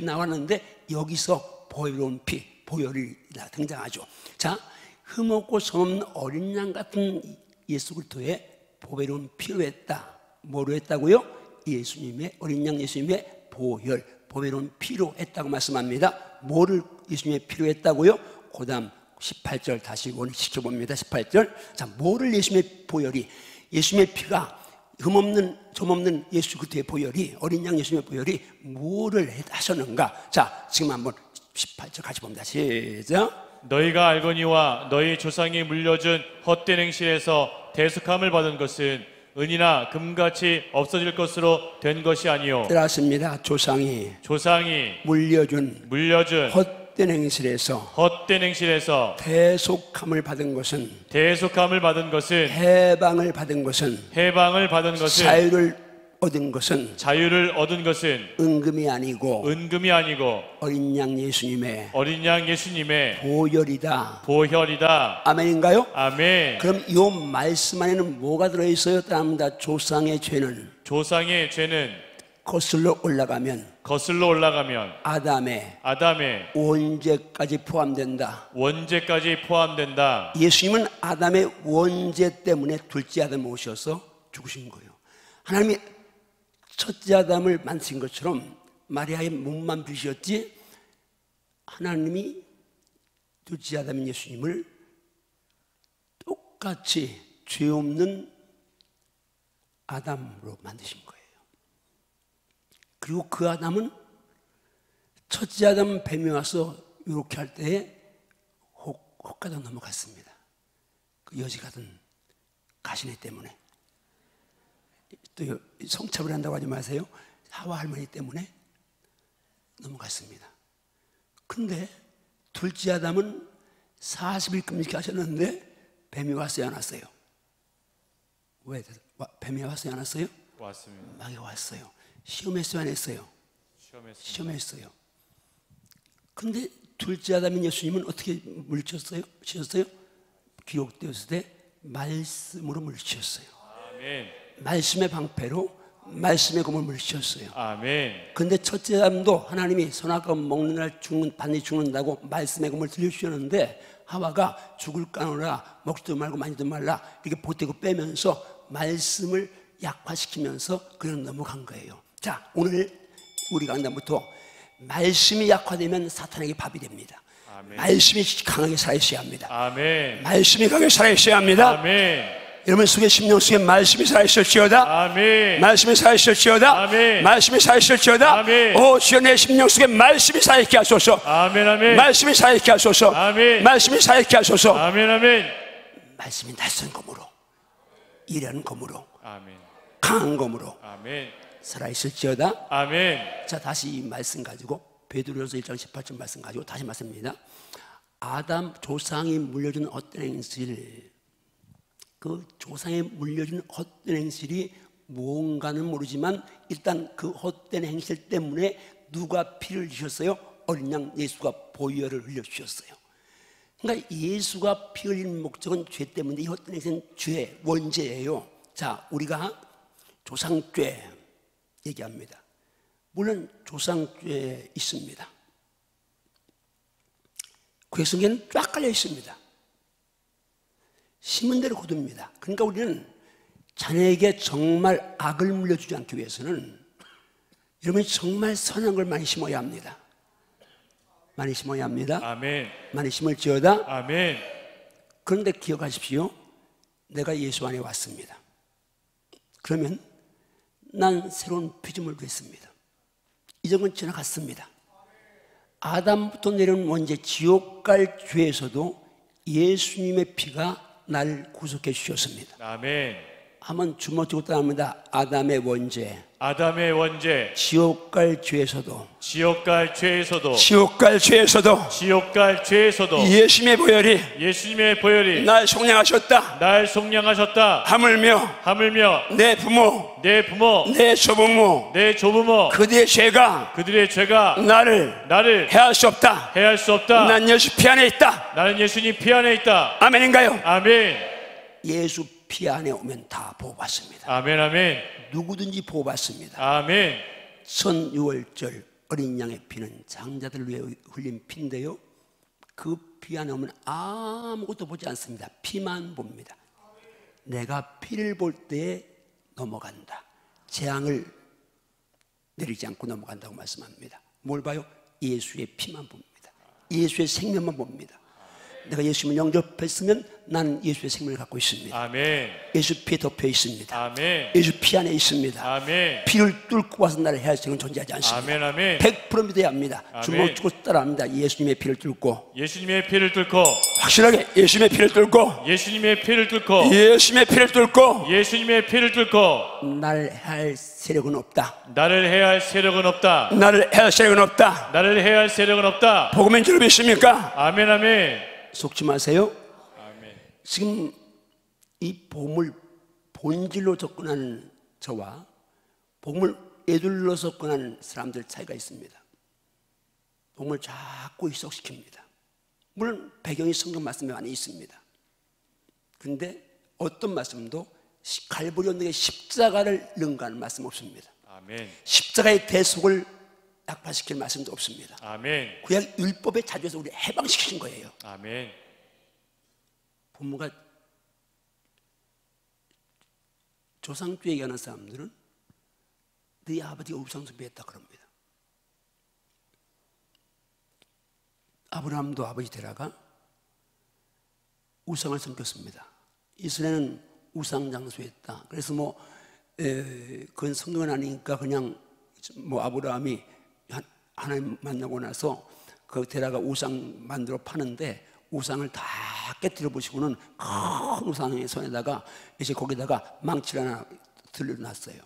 나왔는데 여기서 보혈은 피, 보혈이 등장하죠. 자, 흠없고 점없는 어린 양 같은 예수 그리스도의 보혈은 피로 했다. 뭐로 했다고요? 예수님의 어린 양 예수님의 보혈, 보혈은 피로 했다고 말씀합니다. 뭐를 예수님의 피로 했다고요? 그 다음 18절 다시 원시켜봅니다. 18절. 자, 뭐를 예수님의 보혈이, 예수님의 피가 흠없는 점없는 예수 그리스도의 보혈이, 어린 양 예수님의 보혈이 뭐를 하셨는가? 자, 지금 한번 18절 같이 봅니다. 시작. 너희가 알거니와 너희 조상이 물려준 헛된 행실에서 대속함을 받은 것은 은이나 금같이 없어질 것으로 된 것이 아니요 들었습니다. 조상이 물려준 헛된 행실에서 대속함을 받은 것은 해방을 받은 것은 자유를 얻은 것은 은금이 아니고 어린 양 예수님의 보혈이다. 아멘인가요? 아멘. 그럼 이 말씀 안에는 뭐가 들어있어요? 따릅니다. 조상의 죄는 거슬러 올라가면 아담의 원죄까지 포함된다. 예수님은 아담의 원죄 때문에 둘째 아담을 오셔서 죽으신 거예요. 하나님이 첫째 아담을 만드신 것처럼 마리아의 몸만 빚었지, 하나님이 둘째 아담인 예수님을 똑같이 죄 없는 아담으로 만드신 거예요. 그리고 그 아담은 첫째 아담 뱀이 와서 이렇게 할 때에 혹가다 넘어갔습니다. 그 여지 같은 가시네 때문에. 또 성착을 한다고 하지 마세요. 하와 할머니 때문에 넘어갔습니다. 근데 둘째 아담은 40일 금식하셨는데 뱀이 왔어요, 안 왔어요? 왜? 뱀이 왔어요, 안 왔어요? 왔습니다. 막이 왔어요. 시험했어요, 안 했어요? 시험했습니다. 시험했어요. 근데 둘째 아담인 예수님은 어떻게 물리쳤어요? 치셨어요? 기록되었을 때 말씀으로 물리쳤어요. 아멘. 말씀의 방패로 말씀의 검을 물리쳤어요. 아멘. 근데 첫째 아담도 하나님이 선악과 먹는 날 반드시 죽는다고 말씀의 검을 들려주셨는데 하와가 죽을 까노라 먹지도 말고 만지도 말라 이렇게 보태고 빼면서 말씀을 약화시키면서 그냥 넘어간 거예요. 자, 오늘 우리가 한다부터 말씀이 약화되면 사탄에게 밥이 됩니다. 아멘. 말씀이 강하게 살아있어야 합니다. 아멘. 말씀이 강하게 살아있어야 합니다. 아멘. 여러분 속에 심령 속에 말씀이 살아있을지어다. 아멘. 말씀이 살아있을지어다. 아멘. 말씀이 살아있을지어다. 아멘. 오 주여 내 심령 속에 말씀이 살아있게 하소서. 아멘. 아멘. 말씀이 살아있게 하소서. 아멘. 말씀이 살아있게 하소서. 아멘. 아멘. 말씀이 낯선 검으로 일하는 검으로 아멘. 강한 검으로 아멘. 살아있을지어다. 아멘. 자, 다시 이 말씀 가지고 베드로서 1장 18절 말씀 가지고 다시 말씀입니다. 아담 조상이 물려준 헛된 행실, 그 조상이 물려준 헛된 행실이 무언가는 모르지만 일단 그 헛된 행실 때문에 누가 피를 주셨어요? 어린 양 예수가 보혈을 흘려주셨어요. 그러니까 예수가 피 흘리는 목적은 죄 때문에 이 헛된 행실은 죄, 원죄예요. 자, 우리가 조상죄 얘기합니다. 물론 조상죄 있습니다. 구약성경에는 쫙 깔려 있습니다. 심은 대로 거둡니다. 그러니까 우리는 자녀에게 정말 악을 물려주지 않기 위해서는 여러분이 정말 선한 걸 많이 심어야 합니다. 많이 심어야 합니다. 아멘. 많이 심을지어다. 아멘. 그런데 기억하십시오. 내가 예수 안에 왔습니다. 그러면 난 새로운 피조물을 됐습니다. 이전은 지나갔습니다. 아담부터 내려온 원죄 지옥 갈 죄에서도 예수님의 피가 날 구속해 주셨습니다. 아멘. 한번 주먹쥐고 따라합니다. 아담의 원죄, 아담의 원죄, 지옥 갈 죄에서도, 지옥 갈 죄에서도, 지옥 갈 죄에서도 지옥 갈 죄에서도 예수님의 보혈이 예수님의 보혈이 날 속량하셨다. 날 속량하셨다. 하물며 내 부모, 내 부모, 내 조부모, 내 조부모, 그들의 죄가 그들의 죄가 나를 해할 수 없다. 해할 수 없다. 난 예수 피 안에 있다. 나는 예수님 피 안에 있다. 아멘인가요? 아멘. 예수 피 안에 오면 다 보호받습니다. 아멘. 아멘. 누구든지 보호받습니다. 아멘. 선유월절 어린 양의 피는 장자들을 위해 흘린 피인데요, 그 피 안에 오면 아무것도 보지 않습니다. 피만 봅니다. 내가 피를 볼 때에 넘어간다. 재앙을 내리지 않고 넘어간다고 말씀합니다. 뭘 봐요? 예수의 피만 봅니다. 예수의 생명만 봅니다. 내가 예수님을 영접했으면 나는 예수의 생명을 갖고 있습니다. 아멘. 예수 피에 덮여 있습니다. 아멘. 예수 피 안에 있습니다. 아멘. 피를 뚫고 와서 나를 해할 생은 존재하지 않습니다. 아멘. 아멘. 100% 믿어야 합니다. 아멘. 주먹 쥐고 따라합니다. 예수님의 피를 뚫고, 예수님의 피를 뚫고, 확실하게 예수님의 피를 뚫고, 예수님의 피를 뚫고, 예수님의 피를 뚫고, 예수님의 피를 뚫고, 나를 해할 세력은 없다. 나를 해야 할 세력은 없다. 나를 해할 세력은 없다. 나를 해야 할 세력은 없다. 복음인 줄 믿습니까? 아멘. 아멘. 속지 마세요. 아멘. 지금 이 복음을 본질로 접근하는 저와 복음을 애둘러 접근하는 사람들 차이가 있습니다. 복음을 자꾸 희석시킵니다. 물론 배경이 성경 말씀에 많이 있습니다. 그런데 어떤 말씀도 갈보리 언덕에 십자가를 능가하는 말씀 없습니다. 아멘. 십자가의 대속을 약화시킬 말씀도 없습니다. 아멘. 구약 율법에 자주해서 우리 해방시키신 거예요. 아멘. 부모가 조상주에 얘기하는 사람들은 네 아버지가 우상숭배했다 그럽니다. 아브라함도 아버지 데라가 우상을 섬겼습니다. 이스라엘은 우상 장수했다. 그래서 그건 성경은 아니니까 그냥 아브라함이 하나님 만나고 나서 그 데라가 우상 만들어 파는데 우상을 다 깨뜨려 보시고는 큰 우상의 손에다가 이제 거기다가 망치를 하나 들려놨어요.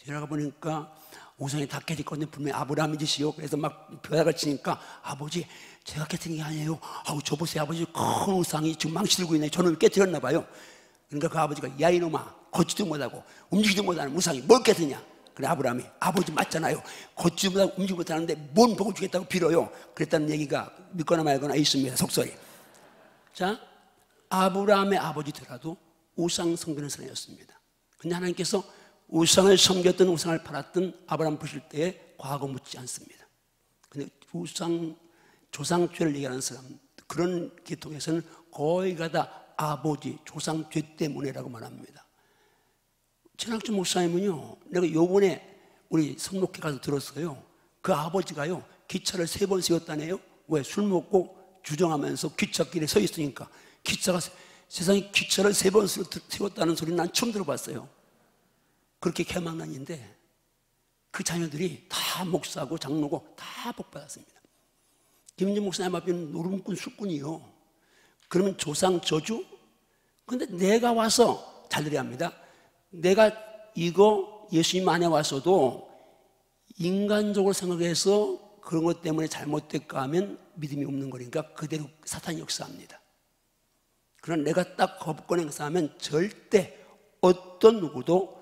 데라가 보니까 우상이 다 깨질 건데 분명히 아브라함이 짓이요. 그래서 막 벼락을 치니까 아버지 제가 깨뜨린 게 아니에요. 아우 저 보세요 아버지 큰 우상이 지금 망치 들고 있네. 저는 깨뜨렸나 봐요. 그러니까 그 아버지가 야 이놈아 걷지도 못하고 움직이지도 못하는 우상이 뭘 깨뜨냐. 그래 아브라함이 아버지 맞잖아요. 걷지도 못하고 움직이지 못하는데 뭔 복을 주겠다고 빌어요. 그랬다는 얘기가 믿거나 말거나 있습니다. 속설이. 자 아브라함의 아버지더라도 우상 섬기는 사람이었습니다. 근데 하나님께서 우상을 섬겼던 우상을 팔았던 아브라함 보실 때에 과거 묻지 않습니다. 근데 우상 조상죄를 얘기하는 사람 그런 계통에서는 거의가 다 아버지 조상죄 때문에라고 말합니다. 최낙주 목사님은요, 내가 요번에 우리 성록회 가서 들었어요. 그 아버지가요 기차를 3번 세웠다네요. 왜? 술 먹고 주정하면서 기찻길에 서 있으니까. 기차가 세상에 기차를 3번 세웠다는 소리는 난 처음 들어봤어요. 그렇게 개망난인데 그 자녀들이 다 목사고 장로고 다 복받았습니다. 김진 목사님 앞에는 노름꾼 술꾼이요. 그러면 조상 저주? 근데 내가 와서 잘 들어야 합니다. 내가 이거 예수님 안에 와서도 인간적으로 생각해서 그런 것 때문에 잘못될까 하면 믿음이 없는 거니까 그대로 사탄이 역사합니다. 그러나 내가 딱 거부권 행사하면 절대 어떤 누구도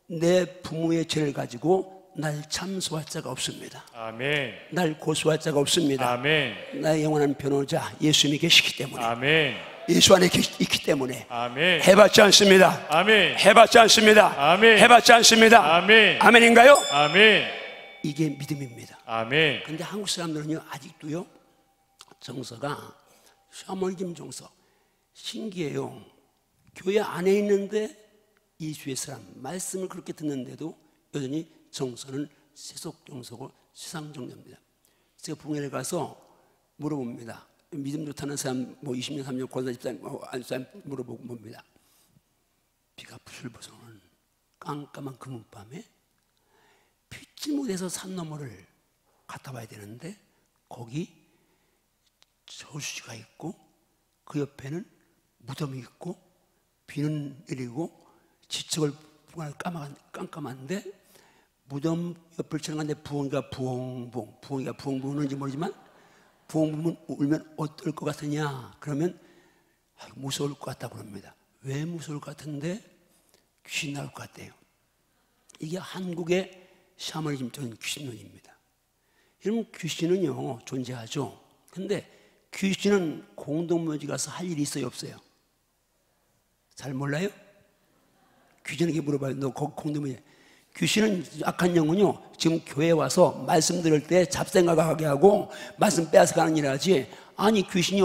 내 부모의 죄를 가지고 날 참소할 자가 없습니다. 아멘. 날 고소할 자가 없습니다. 아멘. 나의 영원한 변호자 예수님이 계시기 때문에. 아멘. 예수 안에 있기 때문에. 아멘. 해봤지 않습니다. 아멘. 해봤지 않습니다. 아멘. 해봤지 않습니다. 아멘. 아멘인가요? 아멘. 이게 믿음입니다. 아멘. 근데 한국 사람들은요 아직도요 정서가 샤머니즘 정서 신기해요. 교회 안에 있는데 이주의 사람 말씀을 그렇게 듣는데도 여전히 정서는 세속 정서고 세상 정서입니다. 제가 북한에 가서 물어봅니다. 믿음 좋다는 사람 뭐 20년 30년 권사 집사님 안 사람 물어보고 봅니다. 비가 부슬부슬 오는 깜깜한 금은밤에 빛이 못해서 산 너머를 갔다 와야 되는데 거기 저수지가 있고 그 옆에는 무덤이 있고 비는 내리고 지척을 깜깜한데 무덤 옆을 지나가는데 부엉이가 부엉부엉 우는지 모르지만 부엉부엉 울면 어떨 것 같으냐 그러면 무서울 것 같다고 그럽니다. 왜 무서울 것 같은데? 귀신 나올 것 같대요. 이게 한국의 샤머니즘적인 귀신론입니다. 여러분 귀신은요 존재하죠. 근데 귀신은 공동묘지 가서 할 일이 있어요 없어요? 잘 몰라요? 귀신에게 물어봐요. 너 공동묘지. 귀신은 악한 영은요 지금 교회에 와서 말씀 들을 때 잡생각하게 하고 말씀 빼앗아가는 일 하지. 아니 귀신이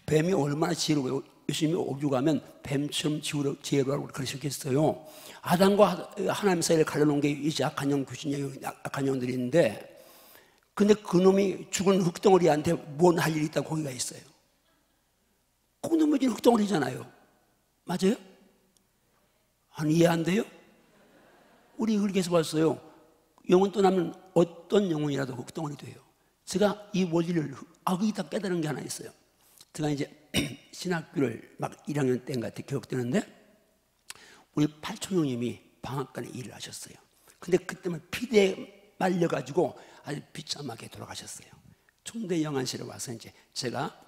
뱀이 얼마나 지혜로워요. 예수님이 오죽하면 뱀처럼 지혜로라고 그러셨겠어요. 아담과 하나님 사이를 갈라놓은 게 이제 악한 영, 악한 영들이 있는데 근데 그놈이 죽은 흙덩어리한테 뭔 할 일이 있다고 거기가 있어요. 공동묘지는 흙덩어리잖아요. 맞아요? 아니 이해 안 돼요? 우리 그렇게 해서 봤어요. 영혼 떠나면 어떤 영혼이라도 흙덩어리 돼요. 제가 이 원리를 거기다 깨달은 게 하나 있어요. 제가 이제 신학교를 막 1학년 때인가 기억되는데 우리 팔촌형님이 방앗간에 일을 하셨어요. 근데 그때만 피대에 말려가지고 아주 비참하게 돌아가셨어요. 총대 영안실에 와서 이제 제가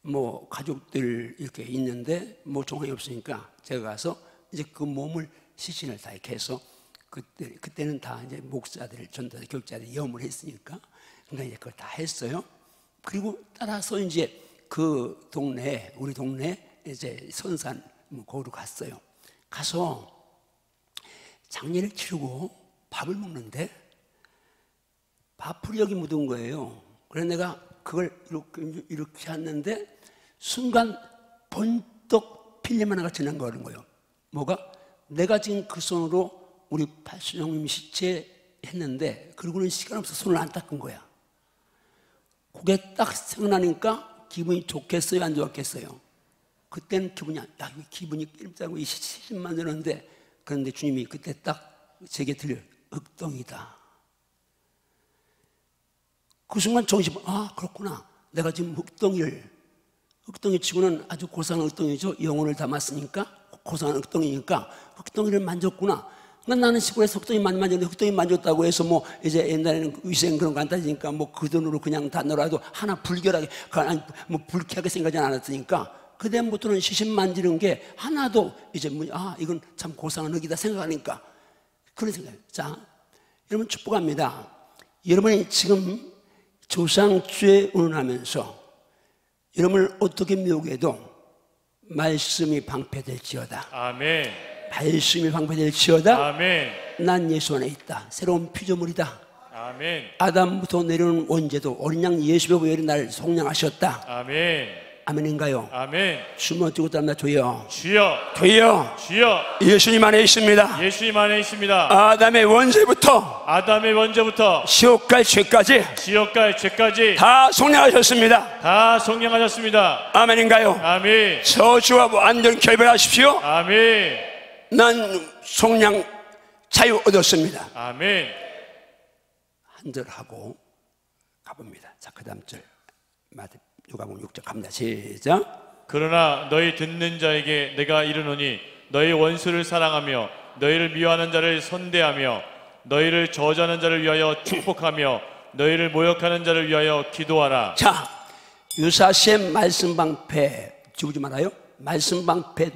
뭐 가족들 이렇게 있는데 뭐 종황이 없으니까 제가 가서 이제 그 몸을 시신을 다 이렇게 해서 그때는 다 이제 목사들, 전도자, 교육자들이 염을 했으니까 그러니까 이제 그걸 다 했어요. 그리고 따라서 이제 그 동네 우리 동네 이제 선산 뭐 거기로 갔어요. 가서 장례를 치르고 밥을 먹는데 밥풀이 여기 묻은 거예요. 그래서 내가 그걸 이렇게 했는데 순간 번떡 필름 하나가 지나가는 거예요. 뭐가? 내가 지금 그 손으로 우리 팔순형님 시체 했는데 그러고는 시간 없어서 손을 안 닦은 거야. 그게 딱 생각나니까 기분이 좋겠어요? 안 좋았겠어요? 그때는 기분이 기분이 낌짜고 70만 되는데 그런데 주님이 그때 딱 제게 들려 흑덩이다. 그 순간 정신 그렇구나. 내가 지금 흑덩이 치고는 아주 고상한 흑덩이죠. 영혼을 담았으니까 고상한 흑덩이니까 흑덩이를 만졌구나. 그러니까 나는 시골에서 흑덩이 많이 만졌는데 흑덩이 만졌다고 해서 뭐 이제 옛날에는 위생 그런 거 안 따지니까 뭐 그 돈으로 그냥 다 놀아도 하나 불결하게 뭐 불쾌하게 생각하지 않았으니까 그다음부터는 시신 만지는 게 하나도 이제 이건 참 고상한 흙이다 생각하니까 그런 생각이에요. 자, 여러분 축복합니다. 여러분이 지금 조상죄 운운하면서 여러분을 어떻게 미혹해도 말씀이 방패될지어다. 아멘. 말씀이 방패될지어다. 아멘. 난 예수 안에 있다. 새로운 피조물이다. 아멘. 아담부터 내려오는 원죄도 어린 양 예수의 보혈이 날 속량하셨다. 아멘. 아멘인가요? 아멘. 주먹 쥐고 따라 주여. 주여. 주여. 주여. 예수님 안에 있습니다. 예수님 안에 있습니다. 아담의 원죄부터 지옥 갈 죄까지 다 속량하셨습니다. 다 속량하셨습니다. 아멘인가요? 아멘. 저주와 완전 결별하십시오. 아멘. 난 속량 자유 얻었습니다. 아멘. 한 절 하고 가봅니다. 자, 그 다음 절 누가복음 6절 갑니다. 시작. 그러나 너희 듣는 자에게 내가 이르노니 너희 원수를 사랑하며 너희를 미워하는 자를 선대하며 너희를 저주하는 자를 위하여 축복하며 너희를 모욕하는 자를 위하여 기도하라. 자, 유사시의 말씀 방패 지우지 말아요. 말씀 방패.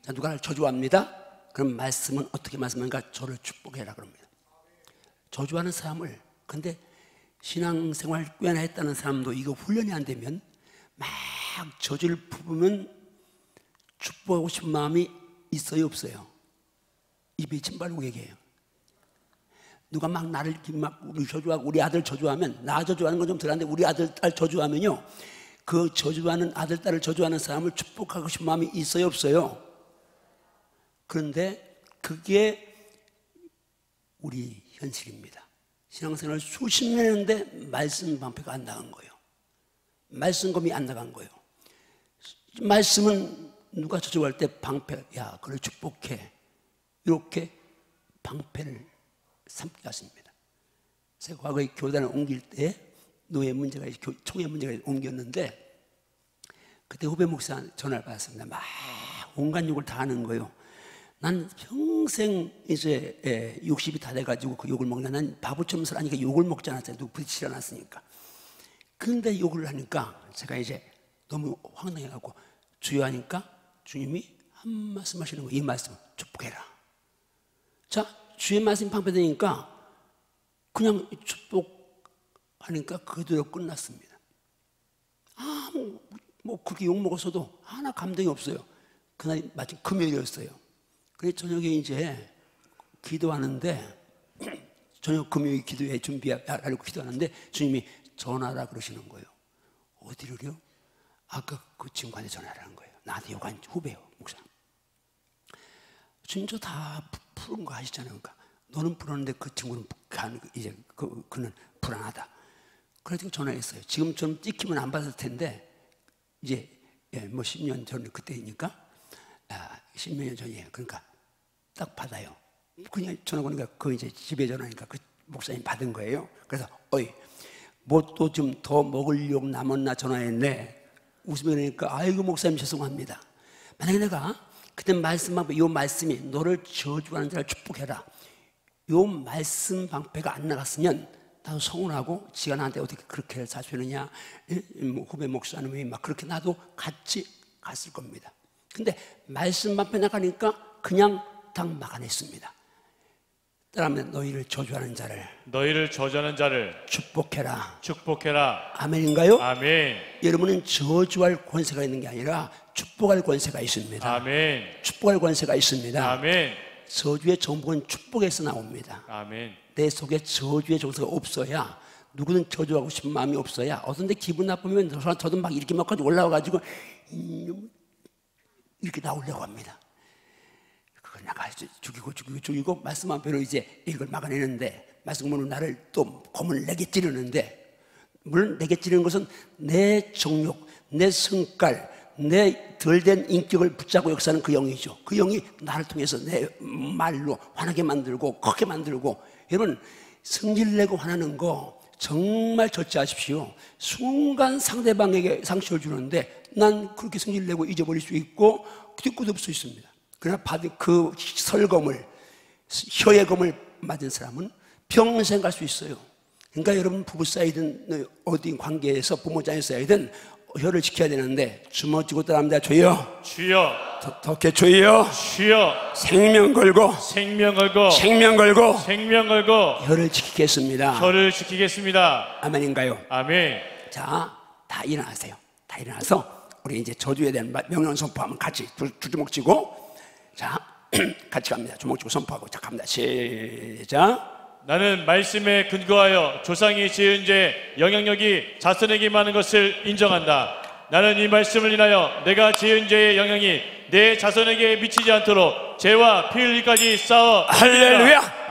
자, 누가 나를 저주합니다. 그럼 말씀은 어떻게 말씀하는가? 저를 축복해라 그럽니다. 저주하는 사람을, 근데 신앙생활 꽤나 했다는 사람도 이거 훈련이 안 되면 막 저주를 품으면 축복하고 싶은 마음이 있어요, 없어요? 입에 침 바르고 얘기해요. 누가 막 나를 막 우리 저주하고 우리 아들 저주하면, 나 저주하는 건 좀 덜한데 우리 아들 딸 저주하면요, 그 저주하는 아들 딸을 저주하는 사람을 축복하고 싶은 마음이 있어요, 없어요? 그런데 그게 우리 현실입니다. 신앙생활 수십 년 했는데 말씀 방패가 안 나간 거예요. 말씀검이 안 나간 거예요. 말씀은 누가 저주할 때 방패, 야 그를 축복해, 이렇게 방패를 삼게 하십니다. 제가 과거에 교단을 옮길 때 노예 문제가, 총회 문제가 옮겼는데 그때 후배 목사 전화를 받았습니다. 막 온갖 욕을 다 하는 거예요. 난 평생 이제 60이 다 돼가지고 그 욕을 먹냐. 난 바보처럼 살아니까 욕을 먹지 않았잖아요. 누구 부딪히지 않았으니까. 근데 욕을 하니까 제가 이제 너무 황당해갖고 주여 하니까 주님이 한 말씀 하시는 거예요. 이 말씀을 축복해라. 자, 주의 말씀이 방패되니까 그냥 축복하니까 그대로 끝났습니다. 뭐 그렇게 욕 먹었어도 하나 감동이 없어요. 그날이 마침 금요일이었어요. 그래서 저녁에 이제 기도하는데, 저녁 금요일 기도회 준비하려고 기도하는데 주님이 전화하라 그러시는 거예요. 어디를요? 아까 그 친구한테 전화하라는 거예요. 나한테 욕한 후배요, 목사. 주님 저 다 푸른 거 아시잖아요. 그러니까 너는 풀었는데 그 친구는 이제 그는 불안하다. 그래서 전화했어요. 지금처럼 찍히면 안 받을 텐데 이제 뭐 10년 전 그때니까 10몇 년 전이에요. 그러니까 딱 받아요. 그냥 전화 오니까 그 이제 집에 전화하니까 그 목사님 받은 거예요. 그래서 어이 뭐 또 좀 더 먹을 욕 남았나 전화했네. 웃으며 그러니까 아이고 목사님 죄송합니다. 만약에 내가 그때 말씀하고 요 말씀이 너를 저주하는 자를 축복해라, 요 말씀 방패가 안 나갔으면 나도 서운하고 지가 나한테 어떻게 그렇게 사주느냐, 후배 목사님이 막 그렇게 나도 같이 갔을 겁니다. 근데 말씀 방패 나가니까 그냥 딱 막아냈습니다. 따라하면 너희를 저주하는 자를 축복해라. 아멘인가요? 아멘. 여러분은 저주할 권세가 있는 게 아니라 축복할 권세가 있습니다. 아멘. 축복할 권세가 있습니다. 아멘. 저주의 정복은 축복에서 나옵니다. 아멘. 내 속에 저주의 정서가 없어야, 누구든 저주하고 싶은 마음이 없어야, 어떤데 기분 나쁘면 저도 막 이렇게 막 올라와가지고 이렇게 나오려고 합니다. 그걸 나가 죽이고 말씀한 배로 이제 이걸 막아내는데, 말씀으로 나를 또 검을 내게 찌르는데, 물론 내게 찌르는 것은 내 정욕, 내 성깔, 내 덜된 인격을 붙잡고 역사하는 그 영이죠. 그 영이 나를 통해서 내 말로 화나게 만들고 크게 만들고. 여러분 성질내고 화나는 거 정말 절제하십시오. 순간 상대방에게 상처를 주는데 난 그렇게 성질내고 잊어버릴 수 있고 뒤끝없을 수 있습니다. 그러나 받은 그 설검을 혀의 검을 맞은 사람은 평생 갈 수 있어요. 그러니까 여러분 부부 사이든 어디 관계에서 부모자녀 사이든 혀를 지켜야 되는데 주먹 쥐고 따라합니다. 주여, 주여, 덕해 주여, 주여, 생명 걸고 생명 걸고 생명 걸고 생명 걸고 혀를 지키겠습니다. 혀를 지키겠습니다. 아멘인가요? 아멘. 자, 다 일어나세요. 다 일어나서 우리 이제 저주에 대한 명령 선포하면 같이 두 주먹 쥐고, 자 같이 갑니다. 주먹 쥐고 선포하고 자 갑니다. 시작. 나는 말씀에 근거하여 조상이 지은 죄 영향력이 자손에게 많은 것을 인정한다. 나는 이 말씀을 인하여 내가 지은 죄의 영향이 내 자손에게 미치지 않도록 죄와 피 흘리까지 쌓아. 할렐루야.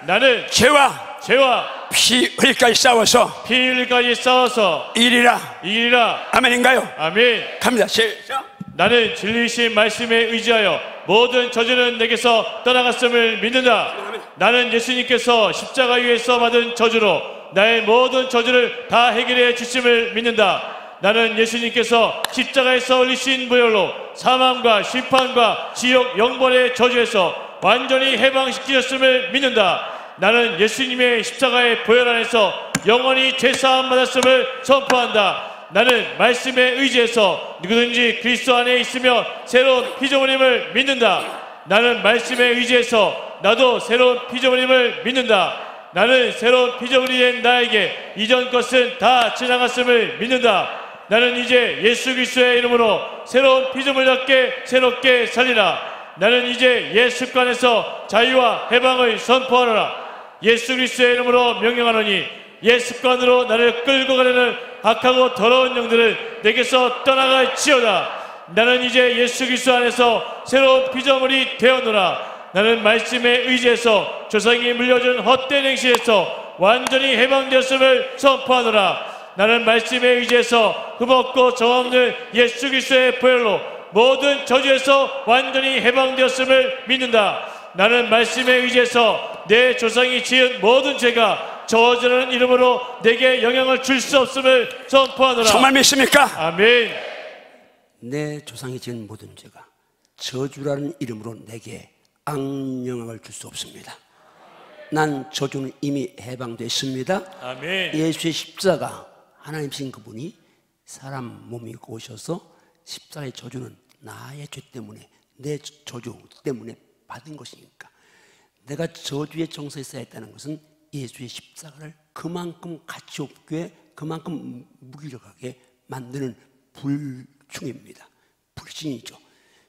나는 죄와 피 흘리까지 싸워서 피 흘리까지 쌓아서 이리라. 아멘인가요? 아멘. 갑니다. 시작. 나는 진리이신 말씀에 의지하여 모든 저주는 내게서 떠나갔음을 믿는다. 나는 예수님께서 십자가 위에서 받은 저주로 나의 모든 저주를 다 해결해 주심을 믿는다. 나는 예수님께서 십자가에서 흘리신 보혈로 사망과 심판과 지옥 영벌의 저주에서 완전히 해방시키셨음을 믿는다. 나는 예수님의 십자가의 보혈 안에서 영원히 죄사함 받았음을 선포한다. 나는 말씀에 의지해서 누구든지 그리스도 안에 있으며 새로운 피조물임을 믿는다. 나는 말씀에 의지해서 나도 새로운 피조물임을 믿는다. 나는 새로운 피조물이 된 나에게 이전 것은 다 지나갔음을 믿는다. 나는 이제 예수 그리스도의 이름으로 새로운 피조물답게 새롭게 살리라. 나는 이제 예수 안에서 자유와 해방을 선포하노라. 예수 그리스도의 이름으로 명령하노니 예수 안으로 나를 끌고 가려는 악하고 더러운 영들을 내게서 떠나갈지어다. 나는 이제 예수 그리스도 안에서 새로운 피조물이 되었노라. 나는 말씀에 의지해서 조상이 물려준 헛된 행실에서 완전히 해방되었음을 선포하노라. 나는 말씀에 의지해서 흠없고 정없는 예수 그리스도의 보혈로 모든 저주에서 완전히 해방되었음을 믿는다. 나는 말씀에 의지해서 내 조상이 지은 모든 죄가 저주라는 이름으로 내게 영향을 줄 수 없음을 선포하노라. 정말 믿습니까? 아멘. 내 조상이 지은 모든 죄가 저주라는 이름으로 내게 악영향을 줄 수 없습니다. 난 저주는 이미 해방됐습니다. 아멘. 예수의 십자가, 하나님이신 그분이 사람 몸이 입고 오셔서 십자가의 저주는 나의 죄 때문에, 내 저주 때문에 받은 것이니까 내가 저주의 정서에 쌓여 있다는 것은 예수의 십자가를 그만큼 가치 없게, 그만큼 무기력하게 만드는 불충입니다. 불신이죠.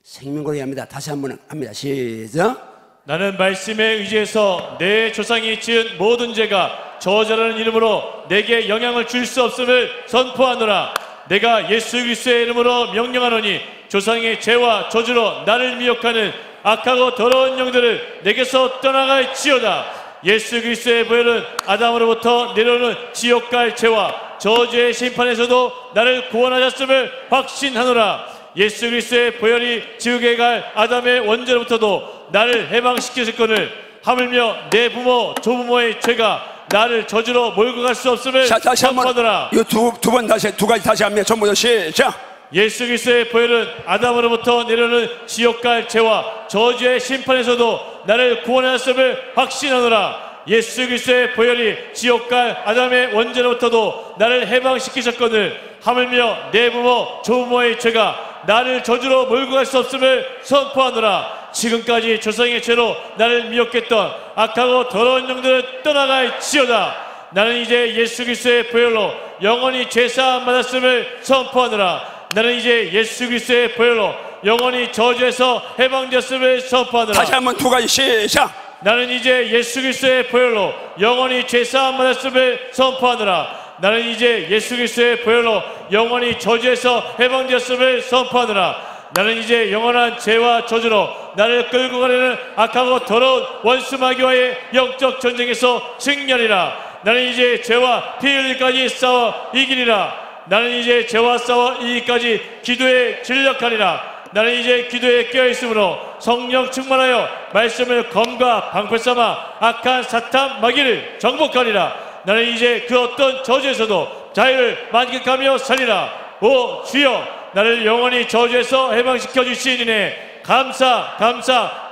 생명거래야 합니다. 다시 한번 합니다. 시작. 나는 말씀에 의지해서 내 조상이 지은 모든 죄가 저주라는 이름으로 내게 영향을 줄 수 없음을 선포하노라. 내가 예수 그리스도의 이름으로 명령하노니 조상의 죄와 저주로 나를 미혹하는 악하고 더러운 영들을 내게서 떠나갈지어다. 예수 그리스도의 보혈은 아담으로부터 내려오는 지옥갈 죄와 저주의 심판에서도 나를 구원하셨음을 확신하노라. 예수 그리스도의 보혈이 지옥에 갈 아담의 원죄로부터도 나를 해방시키셨거늘 하물며 내 부모 조부모의 죄가 나를 저주로 몰고 갈 수 없음을 선포하노라. 이 두 번 다시, 두 가지 다시 합니다. 전부 다 시작. 예수 그리스도의 보혈은 아담으로부터 내려오는 지옥갈 죄와 저주의 심판에서도 나를 구원하셨음을 확신하노라. 예수 그리스도의 보혈이 지옥갈 아담의 원죄로부터도 나를 해방시키셨거늘 하물며 내 부모 조부모의 죄가 나를 저주로 몰고 갈 수 없음을 선포하노라. 지금까지 조상의 죄로 나를 미혹했던 악하고 더러운 영들을 떠나갈지어다. 나는 이제 예수 그리스도의 보혈로 영원히 죄사함 받았음을 선포하노라. 나는 이제 예수 그리스도의 보혈로 영원히 저주에서 해방되었음을 선포하노라. 다시 한번 두 가지 시작. 나는 이제 예수 그리스도의 보혈로 영원히 죄사함 받았음을 선포하노라. 나는 이제 예수 그리스도의 보혈로 영원히 저주에서 해방되었음을 선포하노라. 나는 이제 영원한 죄와 저주로 나를 끌고 가려는 악하고 더러운 원수 마귀와의 영적 전쟁에서 승리하리라. 나는 이제 죄와 피 흘릴까지 싸워 이기리라. 나는 이제 죄와 싸워 이기까지 기도에 전력하리라. 나는 이제 기도에 깨어있으므로 성령 충만하여 말씀을 검과 방패 삼아 악한 사탄 마귀를 정복하리라. 나는 이제 그 어떤 저주에서도 자유를 만끽하며 살리라. 오 주여, 나를 영원히 저주에서 해방시켜 주시니네 감사드립니다.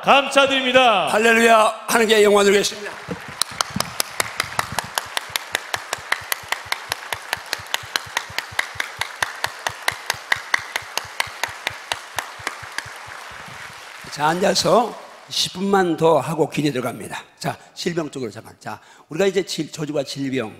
할렐루야. 하나님께 영광 드리겠습니다. 자, 앉아서 10분만 더 하고 기도에 들어갑니다. 자, 질병 쪽으로 잠깐. 자, 우리가 이제 저주와 질병,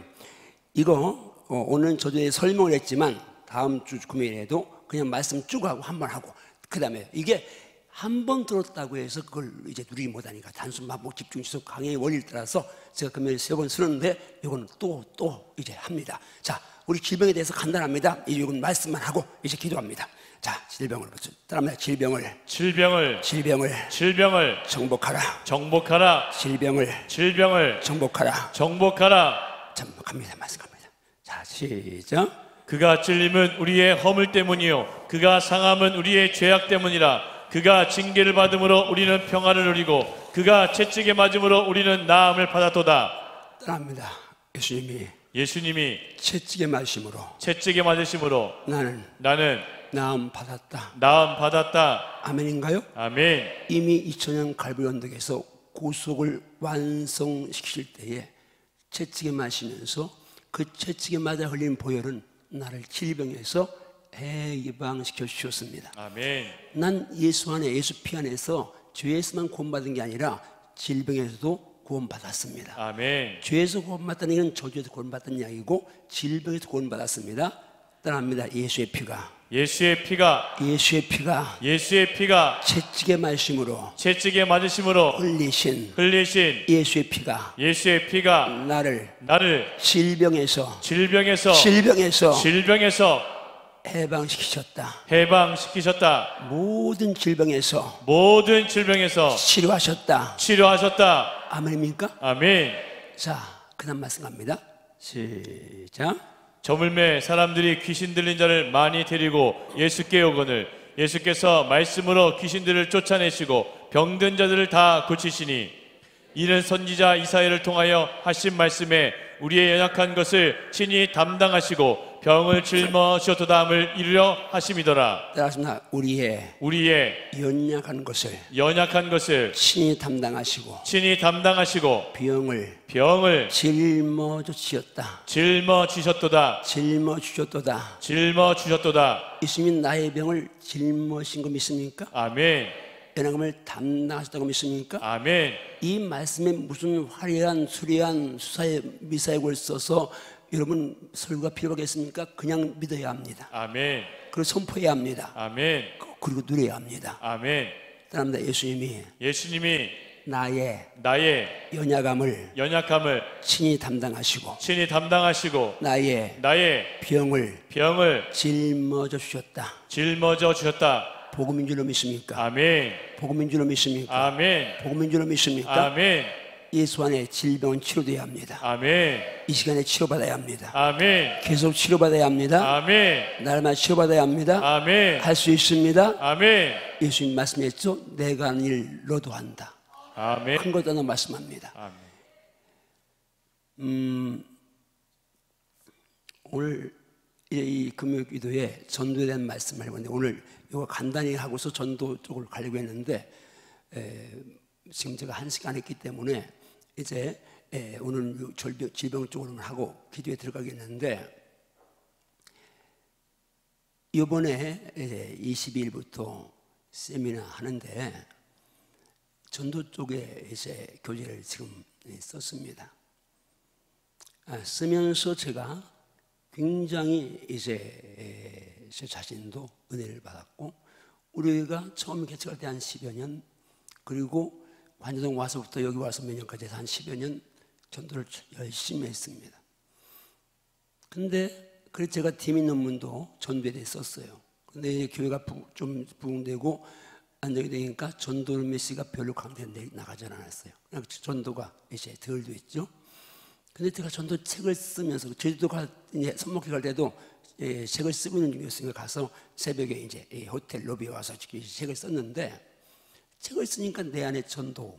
이거 오늘 저주에 설명을 했지만 다음 주 금요일에도 그냥 말씀 쭉 하고 한 번 하고, 그 다음에 이게 한 번 들었다고 해서 그걸 이제 누리지 못하니까 단순 반복 집중 지속 강의 원리를 따라서 제가 금요일에 3번 쓰는데 이건 또 이제 합니다. 자, 우리 질병에 대해서 간단합니다. 이건 말씀만 하고 이제 기도합니다. 자, 질병을 따라합니다. 질병을 정복하라. 질병을 정복하라. 자, 갑니다. 말씀 갑니다. 자, 시작. 그가 찔림은 우리의 허물 때문이요 그가 상함은 우리의 죄악 때문이라. 그가 징계를 받음으로 우리는 평화를 누리고 그가 채찍에 맞음으로 우리는 나음을 받았도다. 따라합니다. 예수님이 채찍에 맞으심으로 나는 나음 받았다. 아멘인가요? 아멘. 이미 2000년 갈보리 언덕에서 구속을 완성시킬 때에 채찍에 맞으면서 그 채찍에 맞아 흘린 보혈은 나를 질병에서 해방시켜 주셨습니다. 아멘. 난 예수 안에, 예수 피 안에서 죄에서만 구원받은 게 아니라 질병에서도 구원받았습니다. 아멘. 죄에서 구원받다는 건 저주에서 구원받다는 이야기고 질병에서 구원받았습니다. 따라합니다. 예수의 피가 채찍에 맞으심으로 흘리신 예수의 피가 나를 질병에서 해방시키셨다. 모든 질병에서 치료하셨다. 아멘입니까? 아멘. 자, 그 다음 말씀 갑니다. 시작. 저물매 사람들이 귀신 들린 자를 많이 데리고 예수께 오거늘 예수께서 말씀으로 귀신들을 쫓아내시고 병든 자들을 다 고치시니 이는 선지자 이사야를 통하여 하신 말씀에 우리의 연약한 것을 친히 담당하시고 병을 짊어지셨도다함을 이루려 하심이더라. 따라하십니다. 우리의 연약한 것을 친히 담당하시고 병을 짊어지셨도다. 예수님이 나의 병을 짊어진 거 믿습니까? 아멘. 연약함을 담당하셨다고 믿습니까? 아멘. 이 말씀에 무슨 화려한 수려한 수사의 미사역을 써서 여러분 설교가 필요하겠습니까? 그냥 믿어야 합니다. 아멘. 그리고 선포해야 합니다. 아멘. 그리고 누려야 합니다. 아멘. 따라합니다. 예수님이 나의 연약함을 친히 담당하시고 나의 병을 짊어져 주셨다. 복음인 줄로 믿습니까? 아멘. 복음인 줄로 믿습니까? 아멘. 복음인 줄로 믿습니까? 아멘. 예수 안에 질병은 치료되어야 합니다. 아멘. 이 시간에 치료받아야 합니다. 아멘. 계속 치료받아야 합니다. 아멘. 날마다 치료받아야 합니다. 아멘. 할 수 있습니다. 아멘. 예수님 말씀했죠. 내가 한 일 너도 한다. 아멘. 큰 것도 하나 말씀합니다. 아멘. 오늘 이 금요 기도에 전도에 대한 말씀을 해봤는데 오늘 이거 간단히 하고서 전도 쪽으로 가려고 했는데 지금 제가 1시간 했기 때문에 이제 오늘 질병 쪽으로만 하고 기도에 들어가겠는데 이번에 22일부터 세미나 하는데 전도 쪽에 이제 교재를 지금 썼습니다. 쓰면서 제가 굉장히 이제 제 자신도 은혜를 받았고 우리가 처음 개척할 때 한 10여 년 그리고 관여동 와서부터 여기 와서 몇 년까지 해서 한 10여 년 전도를 열심히 했습니다. 근데 그래서 제가 디민 논문도 전도에 대해 썼어요. 근데 교회가 좀 부흥되고 안정이 되니까 전도 메시지가 별로 강조돼 나가지 않았어요. 그냥 전도가 이제 덜 됐죠. 근데 제가 전도 책을 쓰면서 제주도가 이제 선목회 갈 때도 책을 쓰고 있는 중이었으니까 가서 새벽에 이제 호텔 로비에 와서 책을 썼는데 책을 쓰니까 내 안에 전도가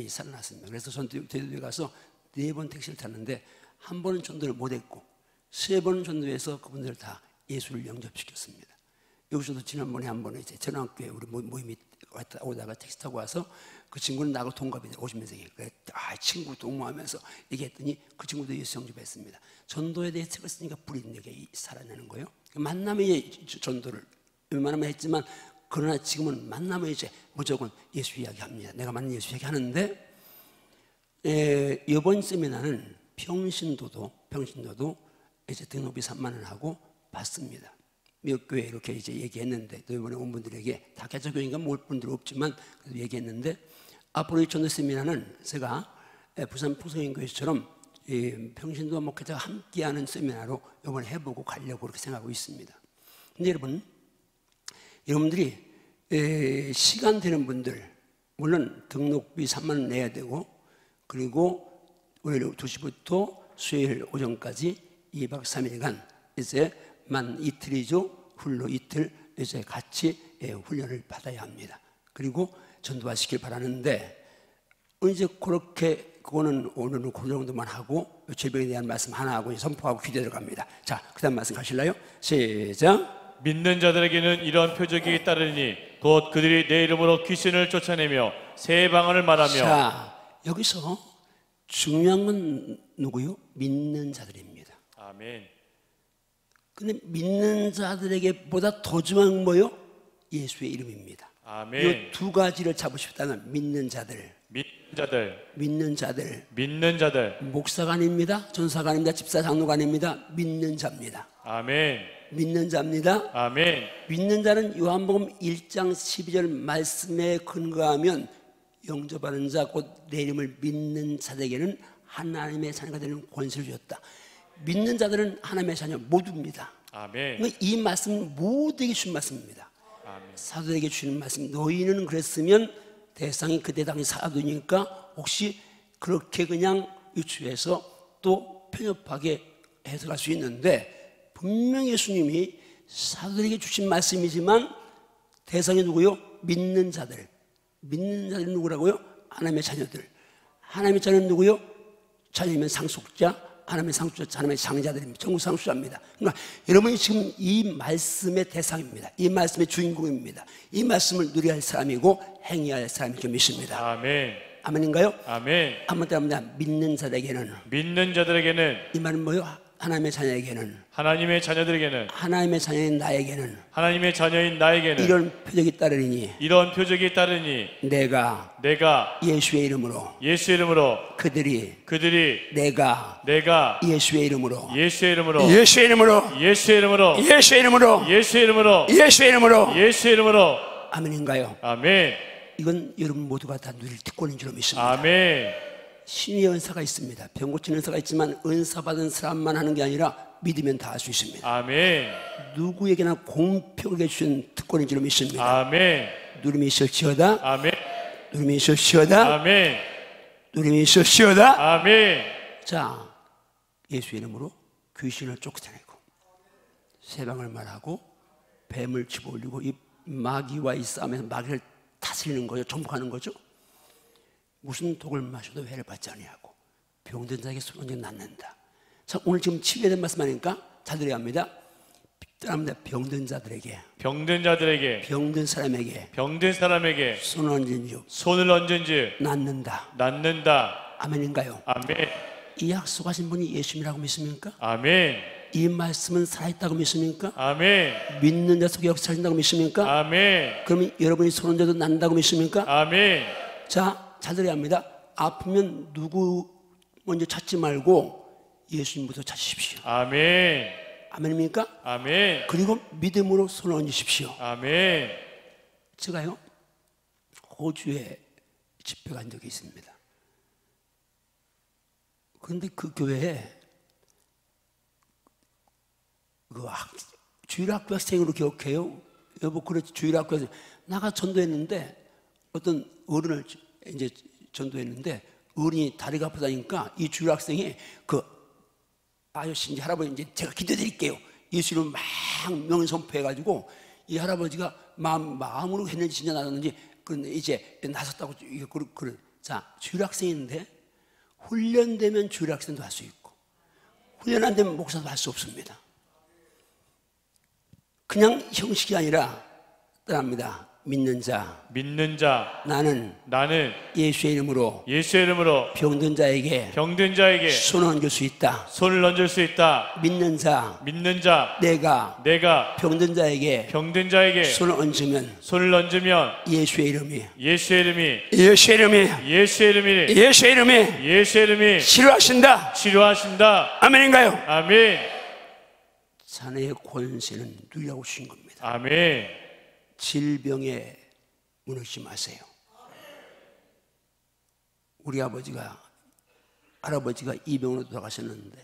살아났습니다. 그래서 제주도에 가서 4번 택시를 탔는데 한 번은 전도를 못했고 3번은 전도해서 그분들을 다 예수를 영접시켰습니다. 여기서도 지난번에 한 번은 이제 전학교에 우리 모임이 오다가 택시 타고 와서 그 친구는 나하고 동갑이에요. 50년생이에요. 그래, 친구 동무하면서 얘기했더니 그 친구도 예수 영접했습니다. 전도에 대해 책을 쓰니까 불이 내게 살아나는 거예요. 만남의 전도를 웬만하면 했지만 그러나 지금은 만나면 이제 무조건 예수 이야기합니다. 내가 만난 예수 이야기하는데 이번 세미나는 평신도도 이제 등록비 3만 원 하고 받습니다. 몇 교회 이렇게 이제 얘기했는데 또 이번에 온 분들에게 다 개척교회인가 올 분들 없지만 그래도 얘기했는데 앞으로 이 전도 세미나는 제가 부산 풍성인교회처럼 평신도 목회자가 함께하는 세미나로 이번에 해보고 가려고 그렇게 생각하고 있습니다. 근데 여러분들이 시간 되는 분들 물론 등록비 3만 원 내야 되고 그리고 월요일 2시부터 수요일 오전까지 2박 3일간 이제 만 이틀이죠. 훌로 이틀 이제 같이 훈련을 받아야 합니다. 그리고 전도하시길 바라는데 이제 그렇게 그거는 오늘은 그 정도만 하고 질병에 대한 말씀 하나 하고 선포하고 기대 들어갑니다. 자, 그다음 말씀 가실래요? 시작. 믿는 자들에게는 이런 표적이 따르니 곧 그들이 내 이름으로 귀신을 쫓아내며 새 방언을 말하며. 자, 여기서 중요한 건 누구요? 믿는 자들입니다. 아멘. 근데 믿는 자들에게 보다 더 중요한 건 뭐요? 예수의 이름입니다. 아멘. 이 두 가지를 잡으셨다면 믿는 자들, 믿는 자들, 목사가 아닙니다, 전사가 아닙니다, 집사 장로가 아닙니다. 믿는 자입니다. 아멘. 믿는 자입니다. 아멘. 믿는 자는 요한복음 1장 12절 말씀에 근거하면 영접하는 자 곧 내 이름을 믿는 자들에게는 하나님의 자녀가 되는 권세를 주었다. 믿는 자들은 하나님의 자녀 모두입니다. 아멘. 그러니까 이 말씀은 모두에게 주신 말씀입니다. 아멘. 사도에게 주는 말씀. 너희는 그랬으면 대상이 그때 당시 사도니까 혹시 그렇게 그냥 유추해서 또 편협하게 해석할 수 있는데 분명히 예수님이 사도에게 주신 말씀이지만 대상이 누구요? 믿는 자들. 믿는 자들이 누구라고요? 하나님의 자녀들. 하나님의 자녀는 누구요? 자녀이면 상속자, 하나님의 상속자, 하나님의 장자들입니다. 전국 상속자입니다. 그러니까 여러분이 지금 이 말씀의 대상입니다. 이 말씀의 주인공입니다. 이 말씀을 누려야 할 사람이고 행해야 할 사람이죠. 믿습니다. 아멘. 아멘인가요? 아멘. 한번 더 합니다. 믿는 자들에게는 이 말은 뭐요? 하나님의 자녀에게는, 하나님의 자녀들에게는, 하나님의 자녀인 나에게는, 하나님의 자녀인 나에게는 이런 표적이 따르니 내가 예수의 이름으로 그들이 내가 예수의 이름으로 아멘인가요? 아멘. 이건 여러분 모두가 다 누릴 특권인 줄 믿습니다. 아멘. 신의 은사가 있습니다. 병 고치는 은사가 있지만 은사 받은 사람만 하는 게 아니라 믿으면 다 할 수 있습니다. 아멘. 누구에게나 공평하게 주신 특권인 줄 믿습니다. 아멘. 누림이 있을지어다. 아멘. 누림이 있을지어다. 아멘. 누림이 있을지어다. 아멘. 자, 예수 이름으로 귀신을 쫓아내고 세방을 말하고 뱀을 집어올리고 이 마귀와 이 싸움에서 마귀를 다스리는 거죠. 정복하는 거죠. 무슨 독을 마셔도 해를 받지 아니하고 병든 자에게 손을 낫는다. 자, 오늘 지금 치료에 대한 말씀 하니까 잘 들어야 합니다. 병든 자들에게, 병든 사람에게 손을 얹은즉 낫는다. 아멘인가요? 아멘. 이 약속하신 분이 예수님이라고 믿습니까? 아멘. 이 말씀은 살아있다고 믿습니까? 아멘. 믿는 자 속에 역사하신다고 믿습니까? 아멘. 그러면 여러분이 손 얹어도 낫는다고 믿습니까? 아멘. 자, 잘 들어야 합니다. 아프면 누구 먼저 찾지 말고 예수님부터 찾으십시오. 아멘. 아멘입니까? 아멘. 그리고 믿음으로 손을 얹으십시오. 아멘. 제가요 호주에 집회 간 적이 있습니다. 그런데 그 교회에 주일학교 학생으로 기억해요. 여보, 그렇지, 주일학교 학생. 나가 전도했는데 어떤 어른을 이제 전도했는데 어른이 다리가 아프다니까 이 주일학생이 그 아저씨, 할아버지, 이제 제가 기도드릴게요. 예수를 막 명예 선포해가지고 이 할아버지가 마음으로 했는지 진짜 나섰는지 그런데 이제 나섰다고 이게 그런. 자, 주일학생인데 훈련되면 주일학생도 할 수 있고 훈련 안 되면 목사도 할 수 없습니다. 그냥 형식이 아니라 따라합니다. 믿는 자, 믿는 자 나는 나는 예수의 이름으로 예수의 이름으로 병든 자에게 병든 자에게 손을 얹을 수 있다. 손을 얹을 수 있다. 믿는 자, 믿는 자 내가 내가 병든 자에게 병든 자에게 손을 얹으면 손을 얹으면 예수의 이름이 예수의 이름이 예수의 이름이 예수의 이름이 예수의 이름이 예수의 이름이 치료하신다. 치료하신다. 아멘인가요? 아멘. 자네의 권세는 누리라고 주신 겁니다. 아멘. 질병에 무너지지 마세요. 우리 할아버지가 이 병으로 돌아가셨는데,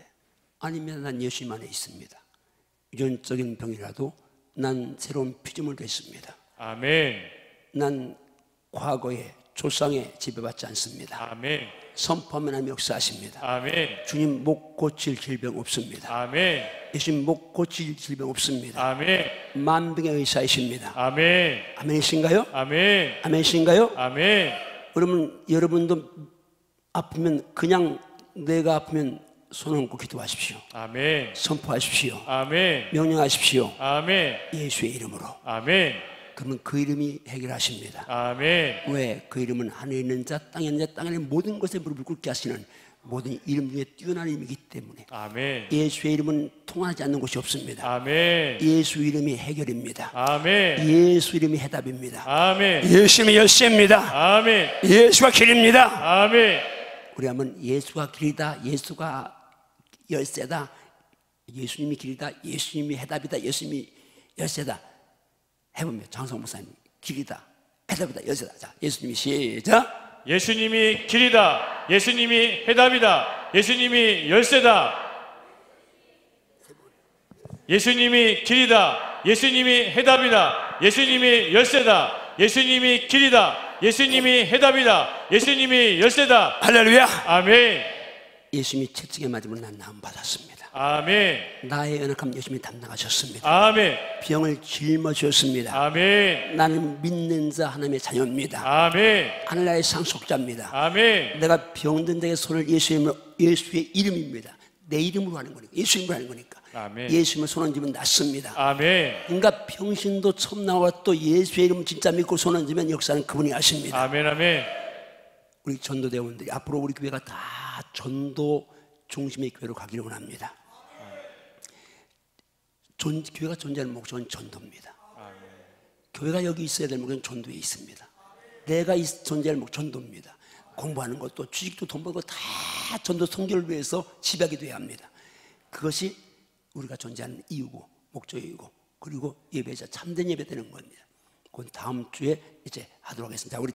아니면 난 예수님 안에 있습니다. 유전적인 병이라도 난 새로운 피조물이 됐습니다. 아멘. 난 과거에 조상의 지배받지 않습니다. 아멘. 선포하면 하나님 역사하십니다. 아멘. 주님 목 고칠 질병 없습니다. 아멘. 예수님 목 고칠 질병 없습니다. 아멘. 만병의 의사이십니다. 아멘. 아멘이신가요? 아멘. 아멘이신가요? 아멘. 그러면 여러분도 아프면, 그냥 내가 아프면 손 얹고 기도하십시오. 아멘. 선포하십시오. 아멘. 명령하십시오. 아멘. 예수의 이름으로. 아멘. 그러면 그 이름이 해결하십니다. 아멘. 왜? 그 이름은 하늘에 있는 자, 땅에 있는 자, 땅에 있는 모든 것에 무릎을 꿇게 하시는 모든 이름 중에 뛰어난 이름이기 때문에 아멘. 예수의 이름은 통하지 않는 곳이 없습니다. 아멘. 예수 이름이 해결입니다. 아멘. 예수 이름이 해답입니다. 아멘. 예수님이 열쇠입니다. 아멘. 예수가 길입니다. 아멘. 우리 한번 예수가 길이다, 예수가 열쇠다, 예수님이 길이다, 예수님이 해답이다, 예수님이 열쇠다 해보면, 장성 목사님, 길이다, 해답이다, 열쇠다. 자, 예수님이 시작. 예수님이 길이다. 예수님이 해답이다. 예수님이 열쇠다. 예수님이 길이다. 예수님이 해답이다. 예수님이 열쇠다. 예수님이 길이다. 예수님이 해답이다. 예수님이 열쇠다. 할렐루야. 아멘. 예수님이 채찍에 맞으면 난 나음 받았습니다. 아멘. 나의 연약함 예수님이 담당하셨습니다. 아멘. 병을 짊어지셨습니다. 아멘. 나는 믿는 자 하나님의 자녀입니다. 아멘. 하늘나라의 상속자입니다. 아멘. 내가 병든 자의 손을 예수의 이름입니다. 내 이름으로 하는 거니까, 예수 이름으로 하는 거니까. 아멘. 예수님을 손 얹으면 낫습니다. 아멘. 그러니까 병신도 처음 나와 또 예수의 이름 진짜 믿고 손 얹으면 역사는 그분이 하십니다. 아멘. 아멘. 우리 전도대원들이 앞으로 우리 교회가 다 전도 중심의 교회로 가기를 원합니다. 교회가 존재하는 목적은 전도입니다. 교회가 여기 있어야 될 목적은 전도에 있습니다. 내가 존재할 목적 전도입니다. 공부하는 것도, 취직도, 돈 벌고 다 전도 선교를 위해서 집약이 돼야 합니다. 그것이 우리가 존재하는 이유고 목적이고, 그리고 예배자 참된 예배 되는 겁니다. 그건 다음 주에 이제 하도록 하겠습니다. 우리